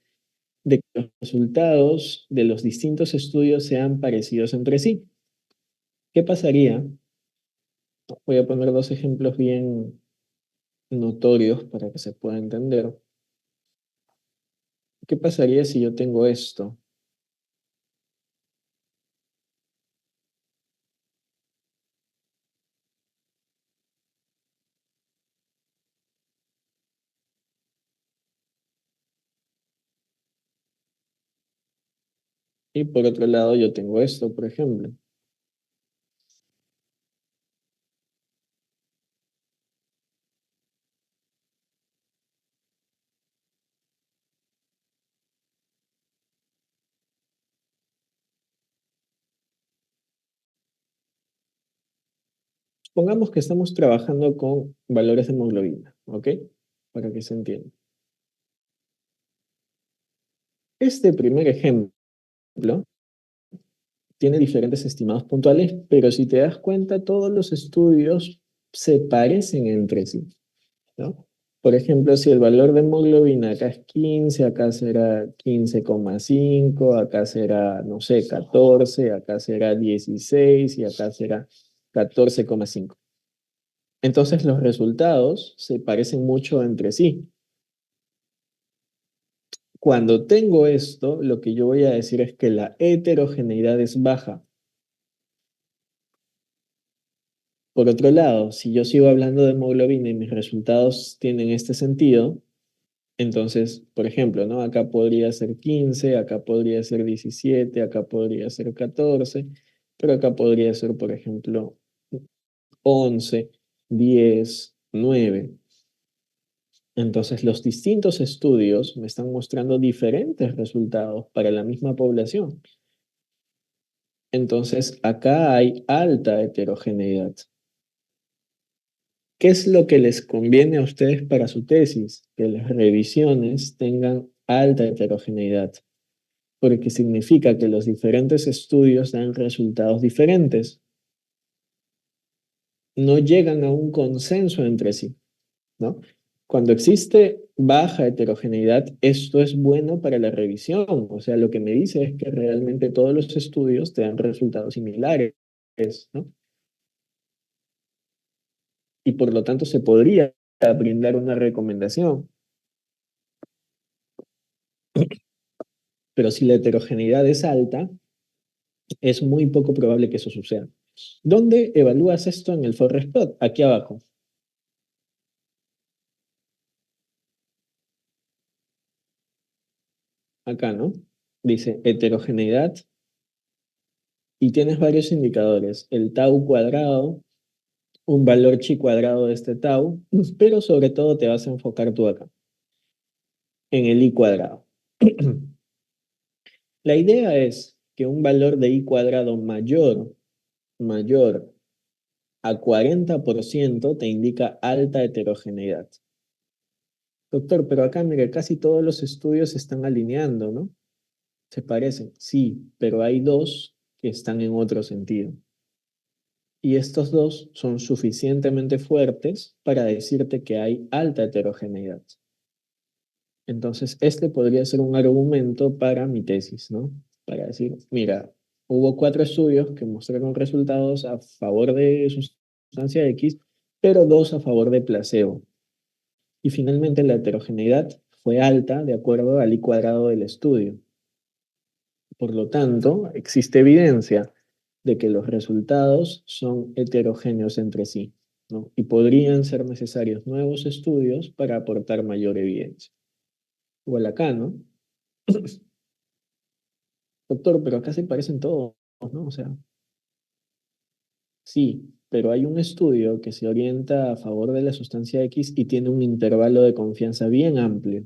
[SPEAKER 1] de que los resultados de los distintos estudios sean parecidos entre sí. ¿Qué pasaría? Voy a poner dos ejemplos bien notorios para que se pueda entender. ¿Qué pasaría si yo tengo esto? Y por otro lado yo tengo esto, por ejemplo. Pongamos que estamos trabajando con valores de hemoglobina, ¿ok? Para que se entienda. Este primer ejemplo tiene diferentes estimados puntuales, pero si te das cuenta, todos los estudios se parecen entre sí, ¿no? Por ejemplo, si el valor de hemoglobina acá es 15, acá será 15,5, acá será, no sé, 14, acá será 16 y acá será 14,5. Entonces los resultados se parecen mucho entre sí. Cuando tengo esto, lo que yo voy a decir es que la heterogeneidad es baja. Por otro lado, si yo sigo hablando de hemoglobina y mis resultados tienen este sentido, entonces, por ejemplo, ¿no? Acá podría ser 15, acá podría ser 17, acá podría ser 14, pero acá podría ser, por ejemplo, 11, 10, 9. Entonces, los distintos estudios me están mostrando diferentes resultados para la misma población. Entonces, acá hay alta heterogeneidad. ¿Qué es lo que les conviene a ustedes para su tesis? Que las revisiones tengan alta heterogeneidad, porque significa que los diferentes estudios dan resultados diferentes, no llegan a un consenso entre sí, ¿no? Cuando existe baja heterogeneidad, esto es bueno para la revisión, o sea, lo que me dice es que realmente todos los estudios te dan resultados similares, ¿no? Y por lo tanto se podría brindar una recomendación. Pero si la heterogeneidad es alta, es muy poco probable que eso suceda. ¿Dónde evalúas esto en el forest plot? Aquí abajo. Acá, ¿no? Dice heterogeneidad y tienes varios indicadores. El tau cuadrado, un valor chi cuadrado de este tau, pero sobre todo te vas a enfocar tú acá, en el i cuadrado. La idea es que un valor de i cuadrado mayor a 40% te indica alta heterogeneidad. Doctor, pero acá, mire, casi todos los estudios se están alineando, ¿no? Se parecen, sí, pero hay dos que están en otro sentido. Y estos dos son suficientemente fuertes para decirte que hay alta heterogeneidad. Entonces, este podría ser un argumento para mi tesis, ¿no? Para decir, mira, hubo 4 estudios que mostraron resultados a favor de sustancia X, pero 2 a favor de placebo. Y finalmente la heterogeneidad fue alta de acuerdo al I cuadrado del estudio. Por lo tanto, existe evidencia de que los resultados son heterogéneos entre sí, ¿no? Y podrían ser necesarios nuevos estudios para aportar mayor evidencia. Igual acá, ¿no? Doctor, pero acá se parecen todos, ¿no? O sea, sí, pero hay un estudio que se orienta a favor de la sustancia X y tiene un intervalo de confianza bien amplio.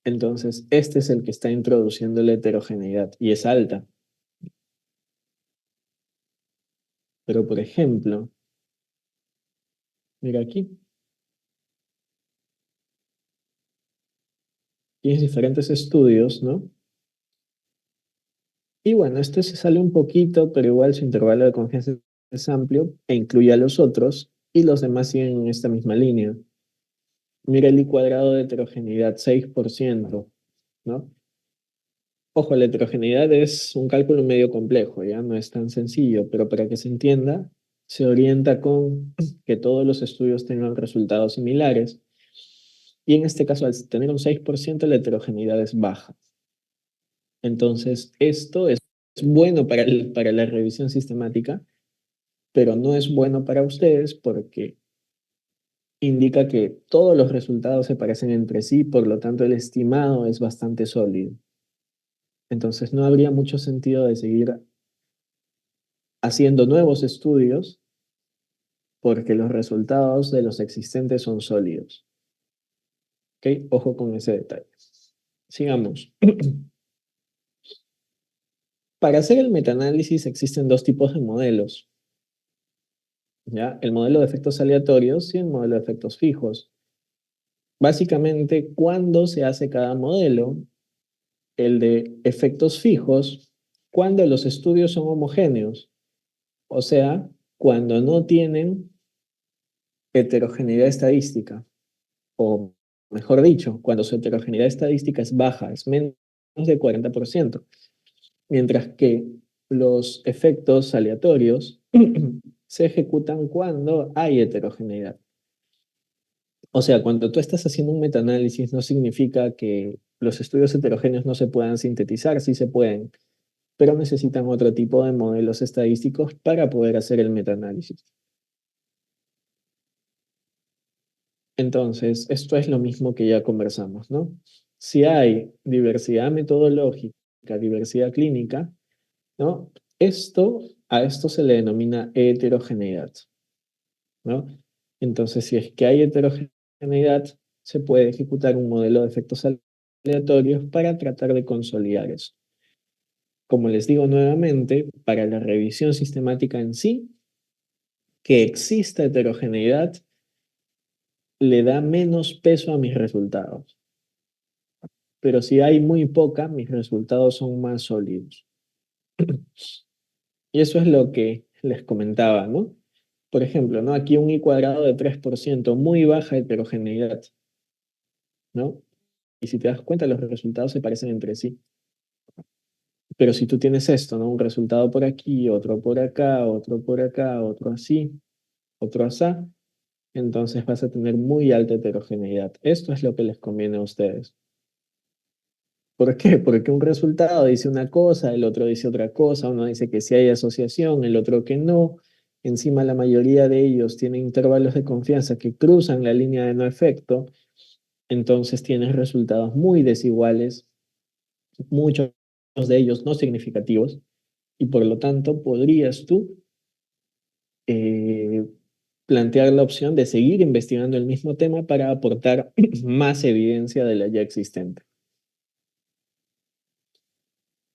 [SPEAKER 1] Entonces, este es el que está introduciendo la heterogeneidad y es alta. Pero, por ejemplo, mira aquí, tienes diferentes estudios, ¿no? Y bueno, este se sale un poquito, pero igual su intervalo de confianza es amplio e incluye a los otros y los demás siguen en esta misma línea. Mira el I cuadrado de heterogeneidad, 6%, ¿no? Ojo, la heterogeneidad es un cálculo medio complejo, ya no es tan sencillo, pero para que se entienda, se orienta con que todos los estudios tengan resultados similares y en este caso, al tener un 6%, la heterogeneidad es baja. Entonces, esto es bueno para la revisión sistemática, pero no es bueno para ustedes porque indica que todos los resultados se parecen entre sí, por lo tanto el estimado es bastante sólido. Entonces, no habría mucho sentido de seguir haciendo nuevos estudios porque los resultados de los existentes son sólidos. ¿Ok? Ojo con ese detalle. Sigamos. Para hacer el metaanálisis existen dos tipos de modelos. ¿Ya? El modelo de efectos aleatorios y el modelo de efectos fijos. Básicamente, cuando se hace cada modelo, el de efectos fijos, cuando los estudios son homogéneos, o sea, cuando no tienen heterogeneidad estadística, o mejor dicho, cuando su heterogeneidad estadística es baja, es menos de 40%, mientras que los efectos aleatorios se ejecutan cuando hay heterogeneidad. O sea, cuando tú estás haciendo un metaanálisis no significa que los estudios heterogéneos no se puedan sintetizar, sí se pueden, pero necesitan otro tipo de modelos estadísticos para poder hacer el metaanálisis. Entonces, esto es lo mismo que ya conversamos, ¿no? Si hay diversidad metodológica, diversidad clínica, ¿no? A esto se le denomina heterogeneidad, ¿no? Entonces, si es que hay heterogeneidad, se puede ejecutar un modelo de efectos aleatorios para tratar de consolidar eso. Como les digo nuevamente, para la revisión sistemática en sí, que exista heterogeneidad le da menos peso a mis resultados. Pero si hay muy poca, mis resultados son más sólidos. Y eso es lo que les comentaba, ¿no? Por ejemplo, ¿no? Aquí un i cuadrado de 3%, muy baja heterogeneidad, ¿no? Y si te das cuenta, los resultados se parecen entre sí. Pero si tú tienes esto, ¿no? Un resultado por aquí, otro por acá, otro por acá, otro así, otro asá, entonces vas a tener muy alta heterogeneidad. Esto es lo que les conviene a ustedes. ¿Por qué? Porque un resultado dice una cosa, el otro dice otra cosa, uno dice que sí hay asociación, el otro que no. Encima la mayoría de ellos tienen intervalos de confianza que cruzan la línea de no efecto, entonces tienes resultados muy desiguales, muchos de ellos no significativos, y por lo tanto podrías tú eh, plantear la opción de seguir investigando el mismo tema para aportar más evidencia de la ya existente.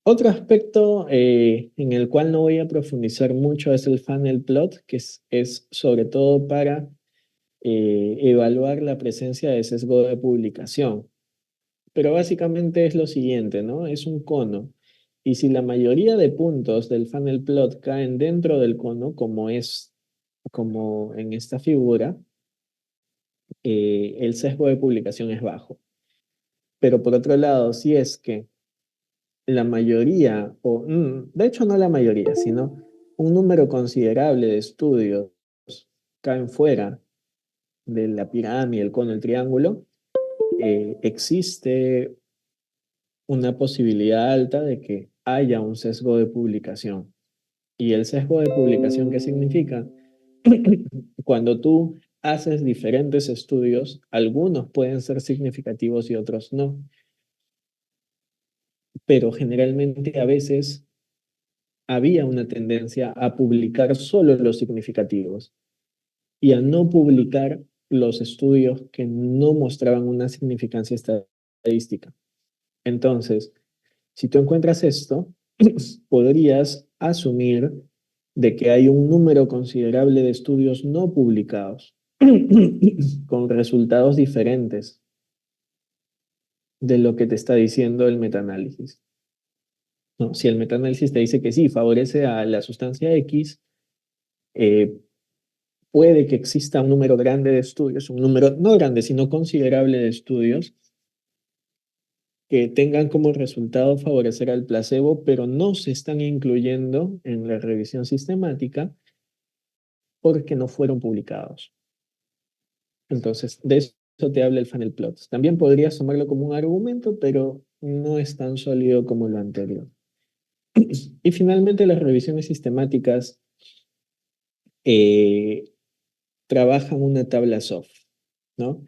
[SPEAKER 1] Otro aspecto en el cual no voy a profundizar mucho es el funnel plot, que es sobre todo para evaluar la presencia de sesgo de publicación. Pero básicamente es lo siguiente, ¿no? Es un cono. Y si la mayoría de puntos del funnel plot caen dentro del cono, como en esta figura, el sesgo de publicación es bajo. Pero por otro lado, si es que la mayoría, de hecho no la mayoría, sino un número considerable de estudios caen fuera de la pirámide, el cono, el triángulo, existe una posibilidad alta de que haya un sesgo de publicación. ¿Y el sesgo de publicación qué significa? Cuando tú haces diferentes estudios, algunos pueden ser significativos y otros no, pero generalmente a veces había una tendencia a publicar solo los significativos y a no publicar los estudios que no mostraban una significancia estadística. Entonces, si tú encuentras esto, podrías asumir de que hay un número considerable de estudios no publicados con resultados diferentes de lo que te está diciendo el metaanálisis. ¿No? Si el metaanálisis te dice que sí, favorece a la sustancia X, eh, puede que exista un número grande de estudios, un número no grande, sino considerable de estudios que tengan como resultado favorecer al placebo, pero no se están incluyendo en la revisión sistemática porque no fueron publicados. Entonces, de eso te habla el funnel plot. También podrías tomarlo como un argumento, pero no es tan sólido como lo anterior. Y finalmente, las revisiones sistemáticas eh, trabajan una tabla soft, ¿no?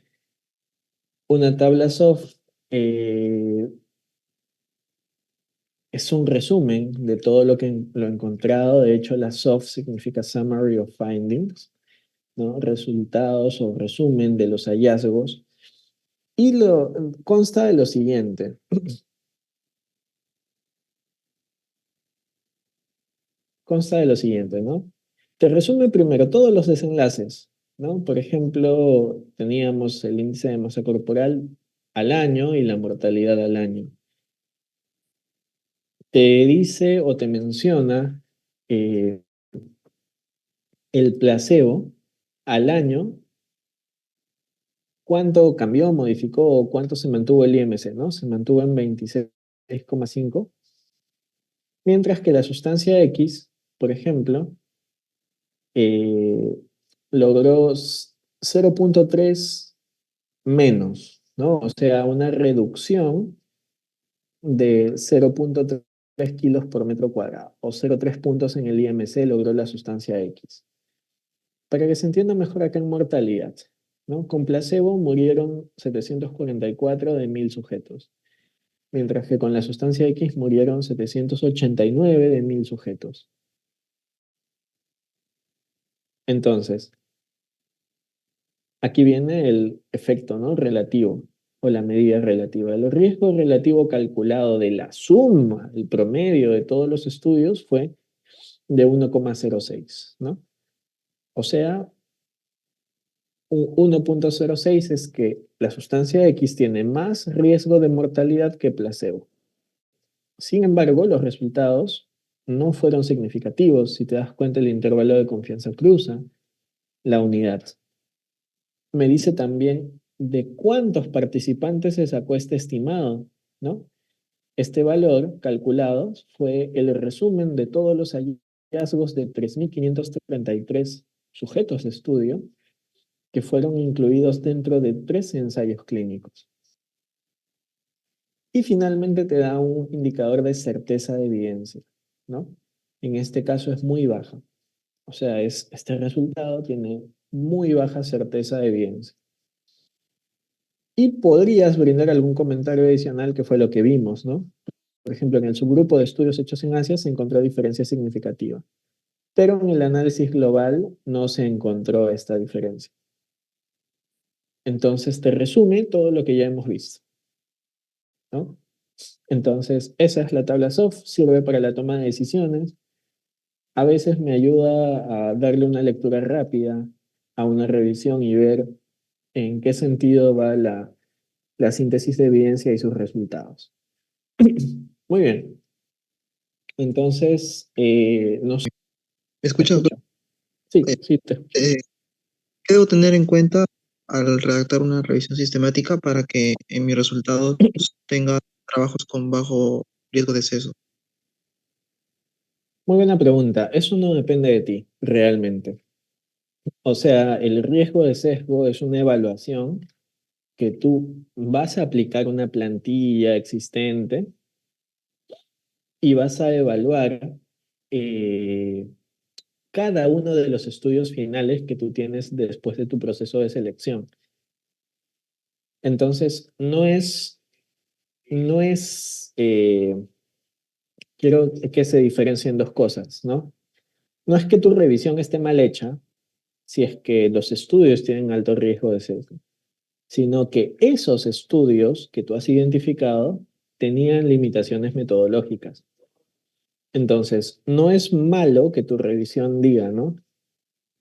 [SPEAKER 1] Una tabla soft eh, es un resumen de todo lo encontrado. De hecho, la soft significa Summary of Findings, ¿no? Resultados o resumen de los hallazgos. Y consta de lo siguiente. Consta de lo siguiente, ¿no? Te resume primero todos los desenlaces, ¿no? Por ejemplo, teníamos el índice de masa corporal al año y la mortalidad al año. Te dice o te menciona eh, el placebo al año, cuánto cambió, modificó, cuánto se mantuvo el IMC, ¿no? Se mantuvo en 26,5, mientras que la sustancia X, por ejemplo, eh, logró 0,3 menos, ¿no? O sea, una reducción de 0,3 kilos por metro cuadrado o 0,3 puntos en el IMC logró la sustancia X. Para que se entienda mejor acá en mortalidad, ¿no? Con placebo murieron 744 de 1000 sujetos, mientras que con la sustancia X murieron 789 de 1000 sujetos. Entonces, aquí viene el efecto, ¿no? Relativo o la medida relativa. El riesgo relativo calculado de la suma, el promedio de todos los estudios fue de 1,06, ¿no? O sea, un 1,06 es que la sustancia X tiene más riesgo de mortalidad que placebo. Sin embargo, los resultados no fueron significativos. Si te das cuenta, el intervalo de confianza cruza la unidad. Me dice también de cuántos participantes se sacó este estimado, ¿no? Este valor calculado fue el resumen de todos los hallazgos de 3.533 sujetos de estudio que fueron incluidos dentro de 13 ensayos clínicos. Y finalmente te da un indicador de certeza de evidencia, ¿no? En este caso es muy baja. O sea, este resultado tiene muy baja certeza de evidencia. Y podrías brindar algún comentario adicional que fue lo que vimos, ¿no? Por ejemplo, en el subgrupo de estudios hechos en Asia se encontró diferencia significativa, pero en el análisis global no se encontró esta diferencia. Entonces te resume todo lo que ya hemos visto, ¿no? Entonces, esa es la tabla SOF, sirve para la toma de decisiones. A veces me ayuda a darle una lectura rápida a una revisión y ver en qué sentido va la síntesis de evidencia y sus resultados. Muy bien. Entonces, no sé,
[SPEAKER 2] ¿Me
[SPEAKER 1] te
[SPEAKER 2] escuchas, doctor?
[SPEAKER 1] escucho. Sí,
[SPEAKER 2] Eh,
[SPEAKER 1] sí, te escucho.
[SPEAKER 2] eh, ¿Qué debo tener en cuenta al redactar una revisión sistemática para que en mis resultados tenga trabajos con bajo riesgo de sesgo?
[SPEAKER 1] Muy buena pregunta. Eso no depende de ti, realmente. O sea, el riesgo de sesgo es una evaluación que tú vas a aplicar una plantilla existente y vas a evaluar eh, cada uno de los estudios finales que tú tienes después de tu proceso de selección. Entonces, no es, quiero que se diferencien dos cosas, ¿no? No es que tu revisión esté mal hecha, si es que los estudios tienen alto riesgo de sesgo, sino que esos estudios que tú has identificado tenían limitaciones metodológicas. Entonces, no es malo que tu revisión diga, ¿no?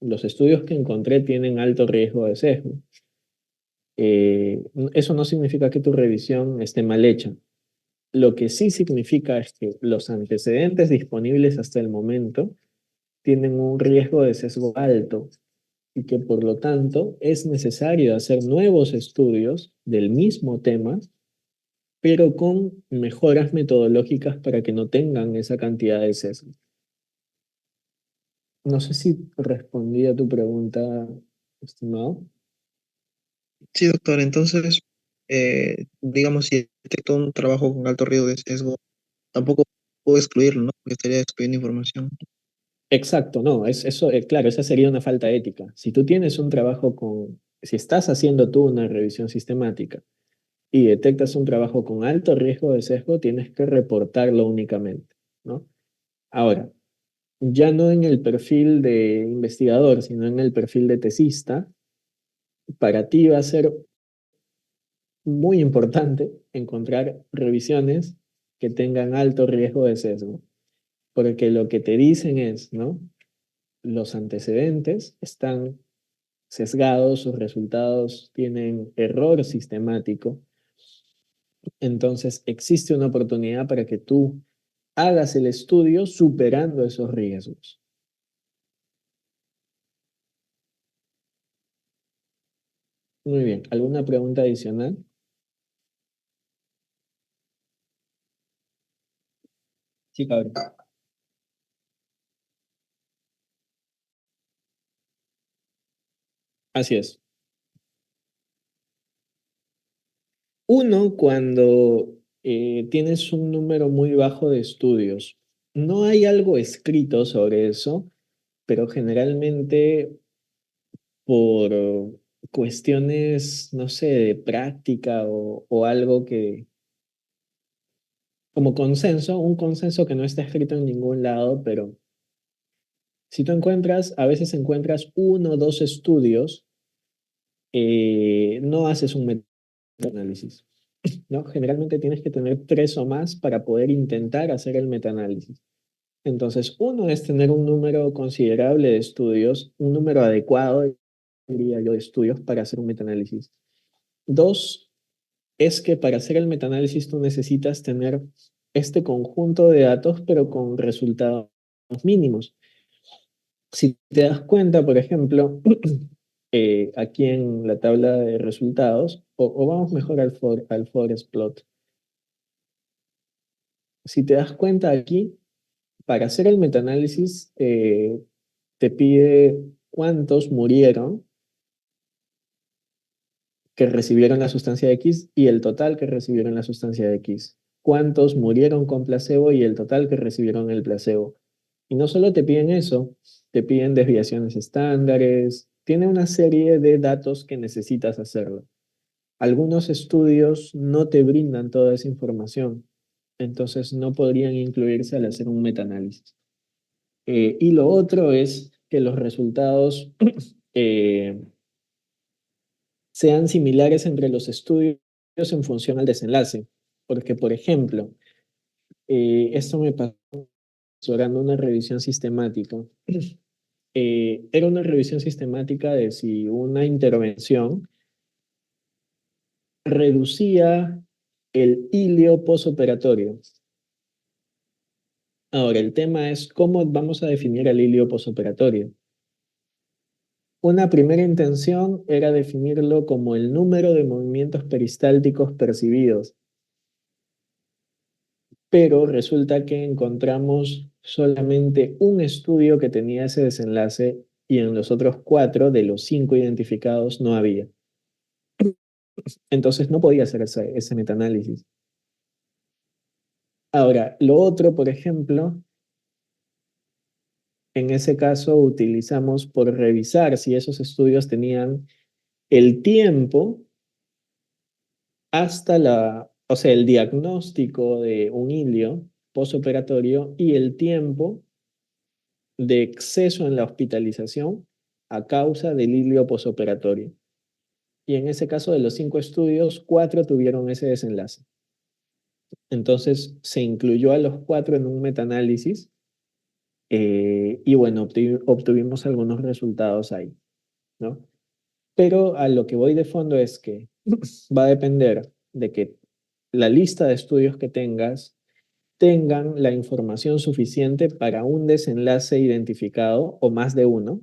[SPEAKER 1] Los estudios que encontré tienen alto riesgo de sesgo. Eso no significa que tu revisión esté mal hecha. Lo que sí significa es que los antecedentes disponibles hasta el momento tienen un riesgo de sesgo alto y que por lo tanto es necesario hacer nuevos estudios del mismo tema, pero con mejoras metodológicas para que no tengan esa cantidad de sesgo. No sé si respondí a tu pregunta, estimado.
[SPEAKER 2] Sí, doctor. Entonces, digamos, si detecto un trabajo con alto riesgo de sesgo, tampoco puedo excluirlo, ¿no? Porque estaría excluyendo información.
[SPEAKER 1] Exacto, no, eso, claro, esa sería una falta ética. Si tú tienes un trabajo si estás haciendo tú una revisión sistemática y detectas un trabajo con alto riesgo de sesgo, tienes que reportarlo únicamente, ¿no? Ahora, ya no en el perfil de investigador, sino en el perfil de tesista, para ti va a ser muy importante encontrar revisiones que tengan alto riesgo de sesgo, porque lo que te dicen es, ¿no? Los antecedentes están sesgados, sus resultados tienen error sistemático, entonces existe una oportunidad para que tú hagas el estudio superando esos riesgos. Muy bien, ¿alguna pregunta adicional? Sí, cabrón. Así es. Uno, cuando tienes un número muy bajo de estudios, no hay algo escrito sobre eso, pero generalmente por cuestiones, no sé, de práctica o algo que, como consenso, un consenso que no está escrito en ningún lado, pero si tú encuentras, a veces encuentras uno o dos estudios, no haces un metaanálisis, ¿no? Generalmente tienes que tener tres o más para poder intentar hacer el metaanálisis. Entonces, uno es tener un número considerable de estudios, un número adecuado, diría yo, de estudios para hacer un metaanálisis. Dos, es que para hacer el metaanálisis tú necesitas tener este conjunto de datos, pero con resultados mínimos. Si te das cuenta, por ejemplo, aquí en la tabla de resultados, o vamos mejor al forest plot. Si te das cuenta aquí, para hacer el metaanálisis, te pide cuántos murieron que recibieron la sustancia X y el total que recibieron la sustancia X. Cuántos murieron con placebo y el total que recibieron el placebo. Y no solo te piden eso, te piden desviaciones estándares, tiene una serie de datos que necesitas hacerlo. Algunos estudios no te brindan toda esa información, entonces no podrían incluirse al hacer un metaanálisis. Y lo otro es que los resultados eh, sean similares entre los estudios en función al desenlace. Porque, por ejemplo, esto me pasó durante una revisión sistemática. Era una revisión sistemática de si una intervención reducía el hilio posoperatorio. Ahora, el tema es cómo vamos a definir el hilio posoperatorio. Una primera intención era definirlo como el número de movimientos peristálticos percibidos, pero resulta que encontramos solamente un estudio que tenía ese desenlace y en los otros cuatro de los cinco identificados no había. Entonces no podía hacer ese metaanálisis. Ahora, lo otro, por ejemplo, en ese caso utilizamos por revisar si esos estudios tenían el tiempo hasta o sea, el diagnóstico de un hilio posoperatorio y el tiempo de exceso en la hospitalización a causa del hilio posoperatorio. Y en ese caso de los cinco estudios, cuatro tuvieron ese desenlace. Entonces se incluyó a los cuatro en un metaanálisis y bueno, obtuvimos algunos resultados ahí, ¿no? Pero a lo que voy de fondo es que va a depender de que la lista de estudios que tengan la información suficiente para un desenlace identificado o más de uno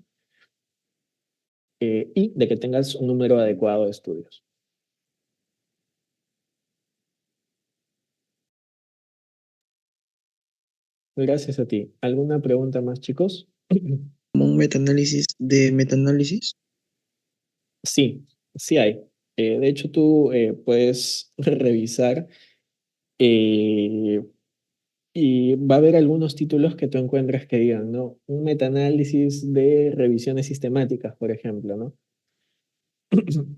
[SPEAKER 1] y de que tengas un número adecuado de estudios. Gracias a ti. ¿Alguna pregunta más, chicos?
[SPEAKER 2] Como un metaanálisis de metaanálisis.
[SPEAKER 1] Sí, sí hay. De hecho, tú puedes revisar eh, y va a haber algunos títulos que tú encuentras que digan, ¿no? Un metaanálisis de revisiones sistemáticas, por ejemplo, ¿no?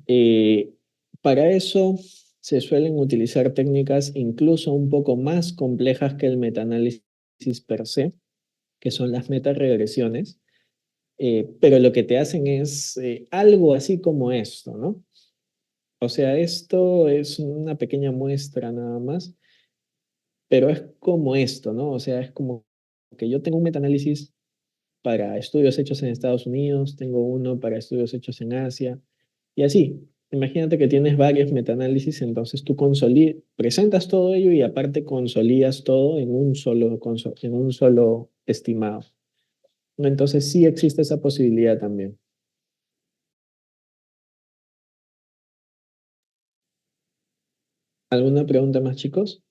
[SPEAKER 1] Eh, para eso se suelen utilizar técnicas incluso un poco más complejas que el metaanálisis per se, que son las metaregresiones, pero lo que te hacen es algo así como esto, ¿no? O sea, esto es una pequeña muestra nada más, pero es como esto, ¿no? O sea, es como que yo tengo un metaanálisis para estudios hechos en Estados Unidos, tengo uno para estudios hechos en Asia, y así. Imagínate que tienes varios metaanálisis, entonces tú presentas todo ello y aparte consolidas todo en en un solo estimado. Entonces sí existe esa posibilidad también. ¿Alguna pregunta más, chicos?